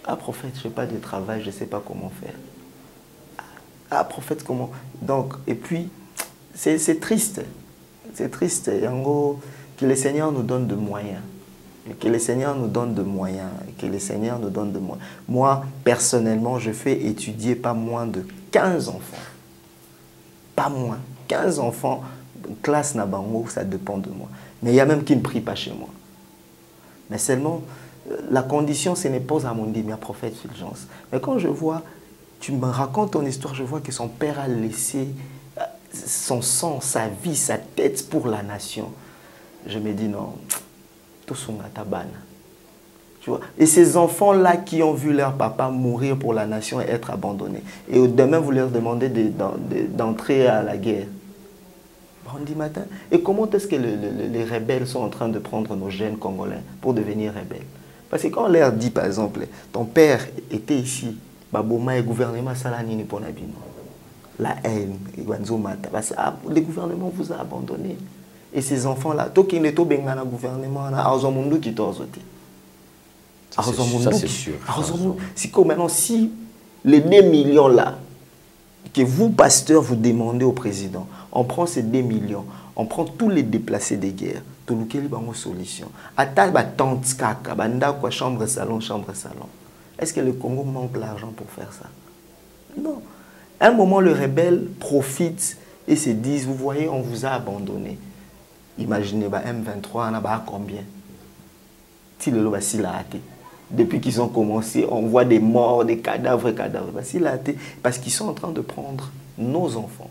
Ah, prophète, je n'ai pas de travail, je ne sais pas comment faire. Ah, prophète, comment? Donc, et puis, c'est triste. C'est triste. Et en gros, que le Seigneur nous donne de moyens. Que le Seigneur nous donne de moyens. Que le Seigneur nous donne de moyens. Moi, personnellement, je fais étudier pas moins de 15 enfants. Pas moins. 15 enfants. Classe Nabango, ça dépend de moi. Mais il y a même qui ne prient pas chez moi. Mais seulement, la condition, ce n'est pas à mon dit, mais à prophète Fulgence. Mais quand je vois, tu me racontes ton histoire, je vois que son père a laissé son sang, sa vie, sa tête pour la nation. Je me dis non, tout son atabana. Tu vois? Et ces enfants-là qui ont vu leur papa mourir pour la nation et être abandonnés. Et demain, vous leur demandez d'entrer à la guerre. On dit matin. Et comment est-ce que les rebelles sont en train de prendre nos jeunes Congolais pour devenir rebelles? Parce que quand on leur dit, par exemple, ton père était ici, Baboma et le gouvernement Salanini pour Nabino. La haine, le gouvernement vous a abandonné. Et ces enfants-là, tout qui n'est pas bien dans le gouvernement, qui ça c'est sûr. Si maintenant, si les 2 millions là, que vous, pasteurs, vous demandez au président, on prend ces 2 millions, on prend tous les déplacés des guerres, tolukeli bango solution. Ata ba tante kaka, banda quoi chambre salon. Est-ce que le Congo manque l'argent pour faire ça? Non. À un moment, le rebelle profite et se disent, vous voyez, on vous a abandonné. Imaginez, bah, M23, on a combien? Depuis qu'ils ont commencé, on voit des morts, des cadavres. Parce qu'ils sont en train de prendre nos enfants.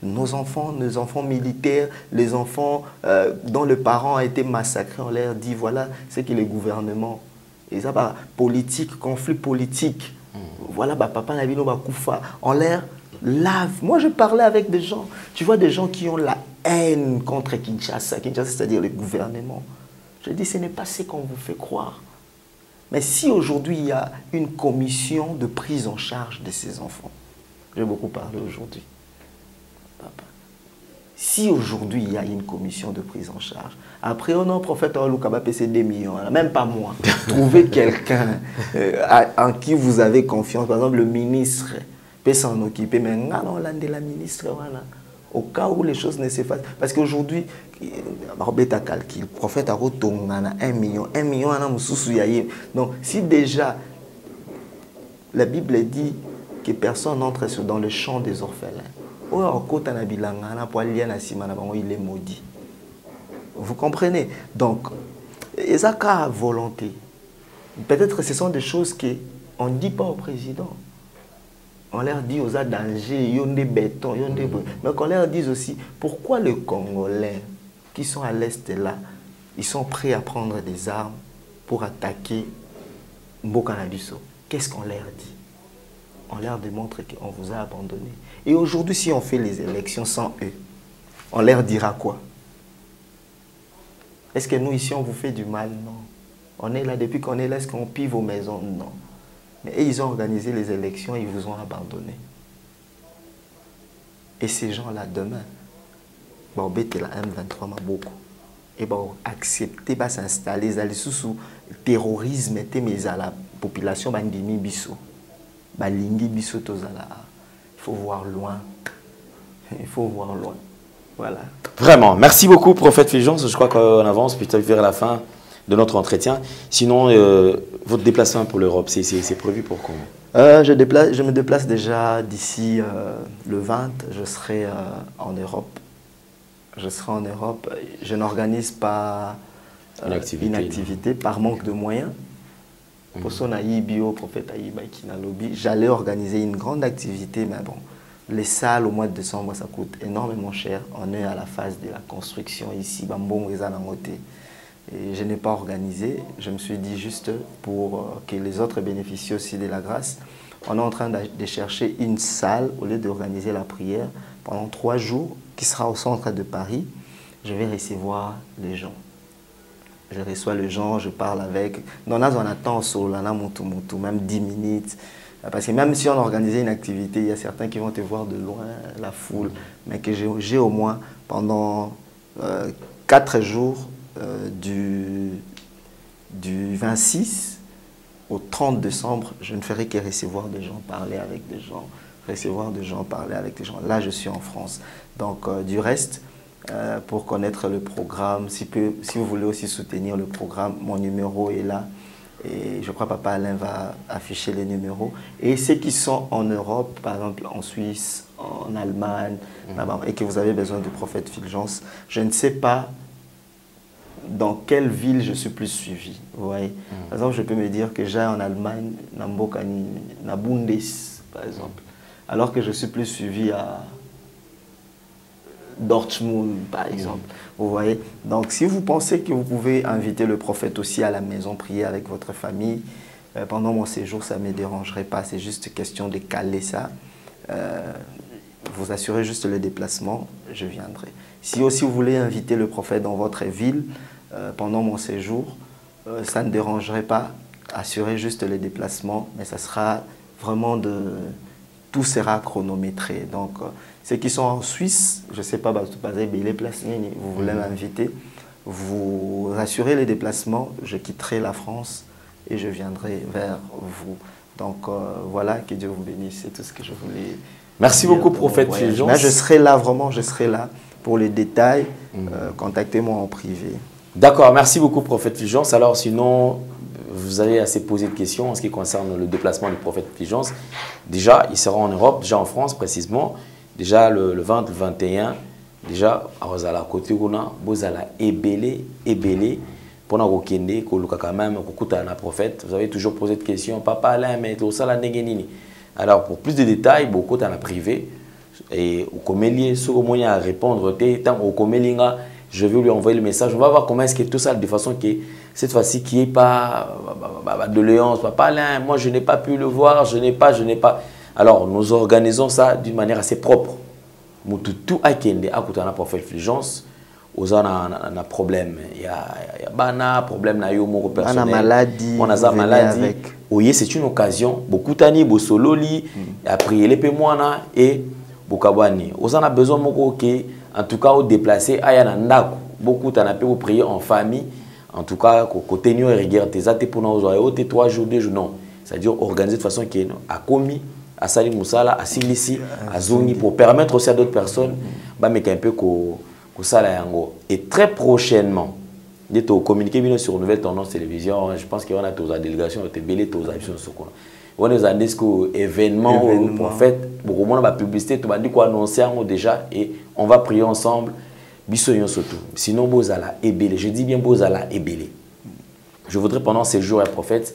Nos enfants militaires, les enfants dont le parent a été massacré, on leur dit, voilà ce que les gouvernements, et ça, bah, politique, conflit politique, voilà, bah, papa Nabino Bakoufa, on leur lave. Moi, je parlais avec des gens, tu vois, des gens qui ont la haine contre Kinshasa, c'est-à-dire le gouvernement. Je dis, ce n'est pas ce qu'on vous fait croire. Mais si aujourd'hui, il y a une commission de prise en charge de ces enfants, j'ai beaucoup parlé aujourd'hui, papa. Si aujourd'hui, il y a une commission de prise en charge, après, on a un prophète Olukaba PC 2 millions, même pas moi. Trouvez quelqu'un en qui vous avez confiance. Par exemple, le ministre peut s'en occuper, mais non, la ministre, voilà. Au cas où les choses ne se fassent. Parce qu'aujourd'hui, le prophète a retourné 1 million. 1 million, donc, si déjà la Bible dit que personne n'entre dans le champ des orphelins, il est maudit. Vous comprenez? Donc, ils ont qu'à volonté. Peut-être que ce sont des choses qu'on ne dit pas au président. On leur dit aux dangers, ils ont des bétons, ils ont des... Mais qu'on leur dise aussi, pourquoi les Congolais qui sont à l'est là, ils sont prêts à prendre des armes pour attaquer Mbokanabiso? Qu'est-ce qu'on leur dit? On leur démontre qu'on vous a abandonné. Et aujourd'hui, si on fait les élections sans eux, on leur dira quoi? Est-ce que nous, ici, on vous fait du mal? Non. On est là, depuis qu'on est là, est-ce qu'on pille vos maisons? Non. Mais ils ont organisé les élections et ils vous ont abandonné. Et ces gens-là, demain, bon, la M23 m'a beaucoup. Et bon, accepter, bah, s'installer, ils allaient sous terrorisme, mais à la population, bah, ndimi biso. Bah, lingi biso tozala. Il faut voir loin. Il faut voir loin. Voilà. Vraiment. Merci beaucoup, prophète Fulgence. Je crois qu'on avance plutôt vers la fin de notre entretien. Sinon, votre déplacement pour l'Europe, c'est prévu pour quand? Je me déplace déjà d'ici le 20. Je serai en Europe. Je serai en Europe. Je n'organise pas une activité par manque de moyens. Pour son bio, prophète Aïba Kinalobi, j'allais organiser une grande activité, mais bon, les salles au mois de décembre, ça coûte énormément cher. On est à la phase de la construction ici, et je n'ai pas organisé. Je me suis dit juste pour que les autres bénéficient aussi de la grâce. On est en train de chercher une salle au lieu d'organiser la prière pendant 3 jours qui sera au centre de Paris. Je vais recevoir les gens. Je reçois les gens, je parle avec. Dans là, on attend même 10 minutes. Parce que même si on organisait une activité, il y a certains qui vont te voir de loin, la foule. Mais que j'ai au moins pendant 4 jours, du 26 au 30 décembre, je ne ferai que recevoir des gens, parler avec des gens, recevoir des gens, parler avec des gens. Là, je suis en France. Donc, du reste, pour connaître le programme, si vous voulez aussi soutenir le programme, mon numéro est là. Et je crois que Papa Alain va afficher les numéros. Et ceux qui sont en Europe, par exemple en Suisse, en Allemagne, et que vous avez besoin du prophète Fulgence, je ne sais pas dans quelle ville je suis plus suivi. Vous voyez? Par exemple, je peux me dire que j'ai en Allemagne, na Bundes, par exemple, alors que je suis plus suivi à Dortmund, par exemple. Vous voyez? Donc, si vous pensez que vous pouvez inviter le prophète aussi à la maison, prier avec votre famille, pendant mon séjour, ça ne me dérangerait pas. C'est juste question de caler ça. Vous assurez juste le déplacement, je viendrai. Si aussi vous voulez inviter le prophète dans votre ville, pendant mon séjour, ça ne dérangerait pas. Assurez juste le déplacement, mais ça sera vraiment tout sera chronométré. Donc, ceux qui sont en Suisse, je ne sais pas, vous voulez m'inviter, vous assurez les déplacements, je quitterai la France et je viendrai vers vous. Donc, voilà, que Dieu vous bénisse, c'est tout ce que je voulais Merci dire beaucoup, prophète Fulgence. Je serai là, vraiment, je serai là Pour les détails, contactez-moi en privé. D'accord, merci beaucoup, prophète Fulgence. Alors, sinon, vous avez assez posé de questions en ce qui concerne le déplacement du prophète Fulgence. Déjà, il sera en Europe, déjà en France précisément, déjà le 20, le 21. Déjà, à la côté, vous allez ébélé, pour nous kende, quand même, prophète. Vous avez toujours posé de questions, papa Alain, mais tout ça, la négenini. Alors, pour plus de détails, beaucoup dans la privé, et au comélier, ce que à répondre, tant au comélinga, je vais lui envoyer le message. On va voir comment est-ce que tout ça, de façon que cette fois-ci, qui n'est pas de léance, papa Alain, moi je n'ai pas pu le voir, je n'ai pas. Alors, nous organisons ça d'une manière assez propre. Tout a kende, à côté de la prophète Fulgence, aux a un problème. Il y a un problème na yo mon personnel. On a maladie. Oui, c'est une occasion. Beaucoup tani, beaucoup sololi, a prié les pémoana et bokabani. Aux a besoin moko que, en tout cas, au déplacer, ayana beaucoup t'en a pu prier en famille. En tout cas, côté nous et regarder tes athées pour nous avoir 3 jours, 2 jours, non. C'est-à-dire organiser de façon qui a commis à Salim Moussala, à Silisi, à Zoni, pour permettre aussi à d'autres personnes de un peu et très prochainement, de communiquer sur Nouvelle Tendance Télévision. Je pense qu'il y a une délégation de Tébélé, on a des événements, en fait, beaucoup de la publicité, tout le monde annoncer déjà et on va prier ensemble. Sinon, Bozala Ebélé, je dis bien Bozala Ebélé. Je voudrais pendant ces jours, un prophète,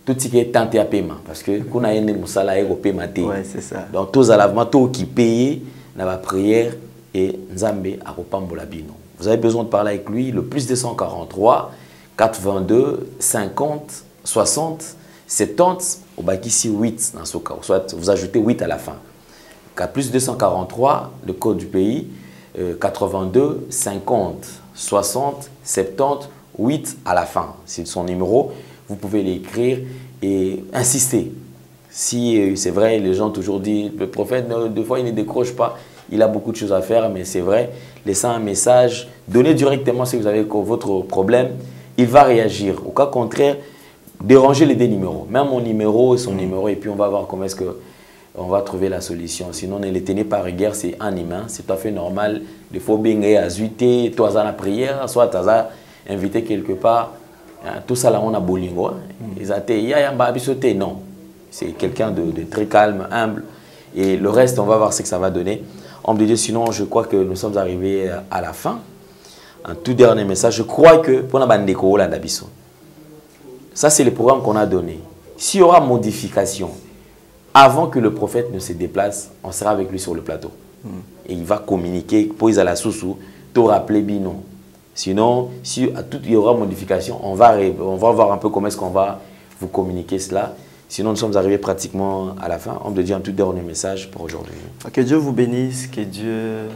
tout ce qui est tenté à paiement. Parce que quand on a un salaire au paiement, c'est ça. Donc, tous qui payent dans la prière et Nzambe à Kopambolabino. Vous avez besoin de parler avec lui, le plus 243 422 50 60 70 au bac ici 8 dans ce cas. Soit vous ajoutez 8 à la fin. Plus 243, le code du pays, 82 50 60 70 8 à la fin. C'est son numéro. Vous pouvez l'écrire et insister. Si c'est vrai, les gens ont toujours dit, le prophète, deux fois, il ne décroche pas. Il a beaucoup de choses à faire, mais c'est vrai. Laissez un message, donnez directement si vous avez votre problème. Il va réagir. Au cas contraire, dérangez les deux numéros. Même mon numéro et son numéro, et puis on va voir comment est-ce qu'on va trouver la solution. Sinon, ne les tenez pas rigueur, c'est un humain. C'est tout à fait normal. Il faut bien azuiter, toi, à la prière, soit tu as invité quelque part. Tout ça, là, on a bolingo. Non. C'est quelqu'un de très calme, humble. Et le reste, on va voir ce que ça va donner. On me dit, sinon, je crois que nous sommes arrivés à la fin. Un tout dernier message. Je crois que pour la bandeko, ça, c'est le programme qu'on a donné. S'il y aura modification, avant que le prophète ne se déplace, on sera avec lui sur le plateau. Et il va communiquer, pour à la sous-sous, tout rappeler binon. Sinon, si à tout il y aura modification, on va voir un peu comment est-ce qu'on va vous communiquer cela. Sinon, nous sommes arrivés pratiquement à la fin. On me dit un tout dernier message pour aujourd'hui. Que Dieu vous bénisse, que Dieu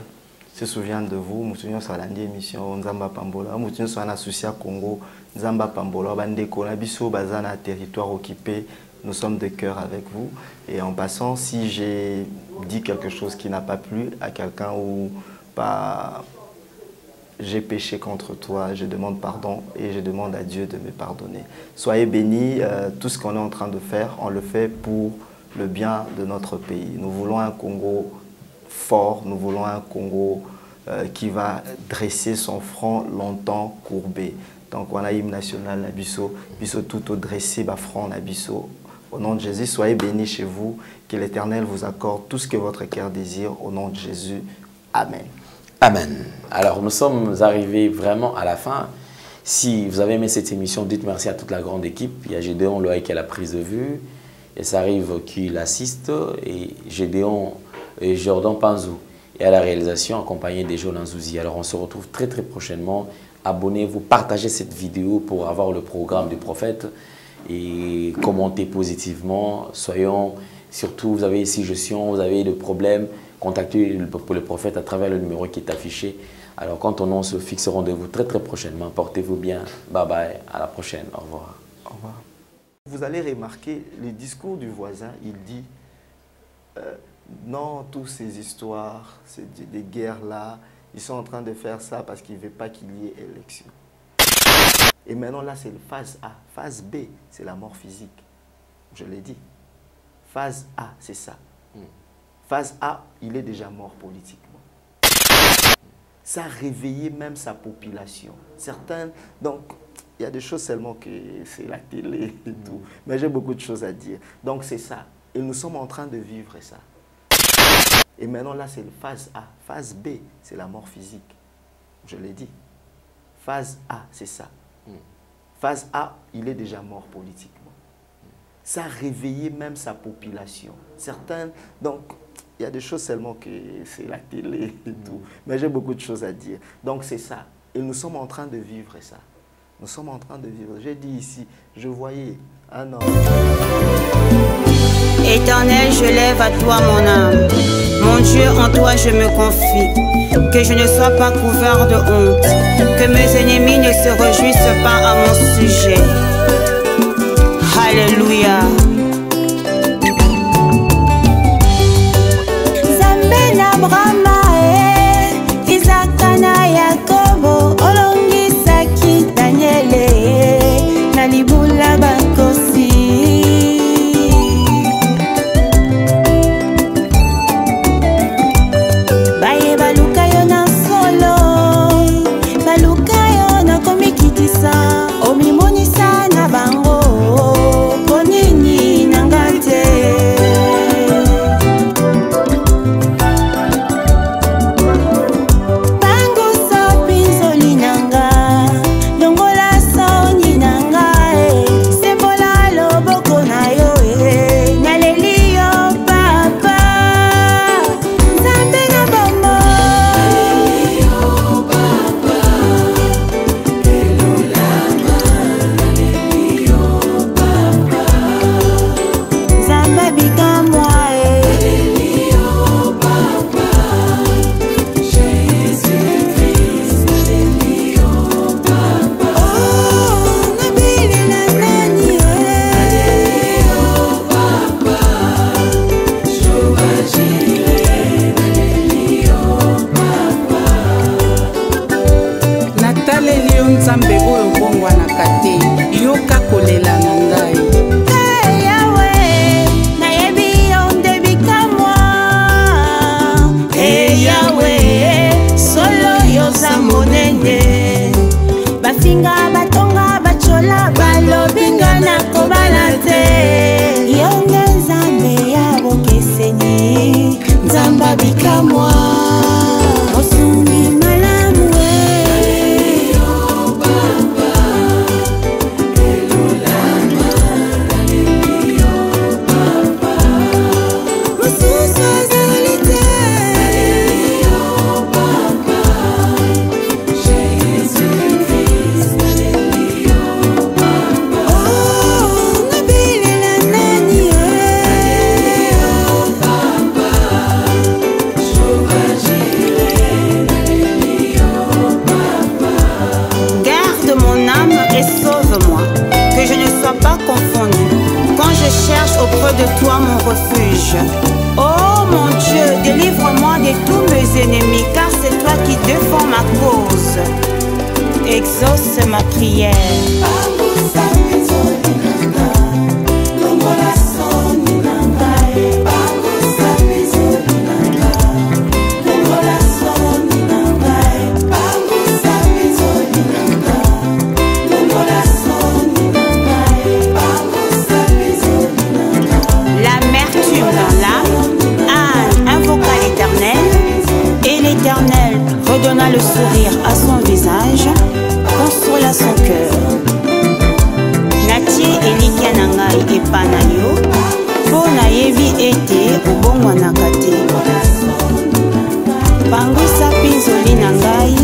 se souvienne de vous. Nous sommes sur la émission Nzamba Pambola. Nous sommes sur la Soucia Congo. Nzamba Pambola, Bandeko, Nabiso, Bazana, territoire occupé. Nous sommes de cœur avec vous. Et en passant, si j'ai dit quelque chose qui n'a pas plu à quelqu'un ou pas, j'ai péché contre toi, je demande pardon et je demande à Dieu de me pardonner. Soyez bénis, tout ce qu'on est en train de faire, on le fait pour le bien de notre pays. Nous voulons un Congo fort, nous voulons un Congo qui va dresser son front longtemps courbé. Donc on a l'hymne national, Nabiso, Biso tout au dressé, front Nabiso. Au nom de Jésus, soyez bénis chez vous, que l'Éternel vous accorde tout ce que votre cœur désire. Au nom de Jésus, Amen. Amen. Alors, nous sommes arrivés vraiment à la fin. Si vous avez aimé cette émission, dites merci à toute la grande équipe. Il y a Gédéon Loïc qui a la prise de vue, et ça arrive qui l'assiste, et Gédéon et Jordan Panzou. Et à la réalisation, accompagné des Jolan Nzouzi. Alors, on se retrouve très très prochainement. Abonnez-vous, partagez cette vidéo pour avoir le programme du prophète et commentez positivement. Soyons, surtout, vous avez ici gestion, vous avez des problèmes. Contactez le prophète à travers le numéro qui est affiché. Alors, quand on se fixe rendez-vous très très prochainement, portez-vous bien. Bye bye, à la prochaine. Au revoir. Au revoir. Vous allez remarquer, le discours du voisin, il dit non, toutes ces histoires, des guerres-là, ils sont en train de faire ça parce qu'ils ne veulent pas qu'il y ait élection. Et maintenant, là, c'est phase A. Phase B, c'est la mort physique. Je l'ai dit. Phase A, c'est ça. Phase A, il est déjà mort politiquement. Ça a réveillé même sa population. Certains, donc, il y a des choses seulement que c'est la télé et tout. Mais j'ai beaucoup de choses à dire. Donc, c'est ça. Et nous sommes en train de vivre ça. Et maintenant, là, c'est phase A. Phase B, c'est la mort physique. Je l'ai dit. Phase A, c'est ça. Phase A, il est déjà mort politiquement. Ça a réveillé même sa population. Certains, donc, il y a des choses seulement que c'est la télé et tout. Mais j'ai beaucoup de choses à dire. Donc, c'est ça. Et nous sommes en train de vivre ça. Nous sommes en train de vivre. J'ai dit ici, je voyais un homme. Éternel, je lève à toi mon âme. Mon Dieu, en toi je me confie. Que je ne sois pas couvert de honte. Que mes ennemis ne se réjouissent pas à mon sujet. Alléluia. Zambe na Brahma, Isaac na Yakobo, olongisaki Daniele, na libula bakosi. Baye baluka yo na solo, baluka yo na komikitisa, omimonisa na bango, konini nangate. De toi mon refuge. Oh mon Dieu, délivre-moi de tous mes ennemis, car c'est toi qui défends ma cause. Exauce ma prière. Redonna le sourire à son visage, consola son cœur. Natie elikia nangai epanayo, po na yebi ete obongwanaka te. Pangwisa pinzoli nangai,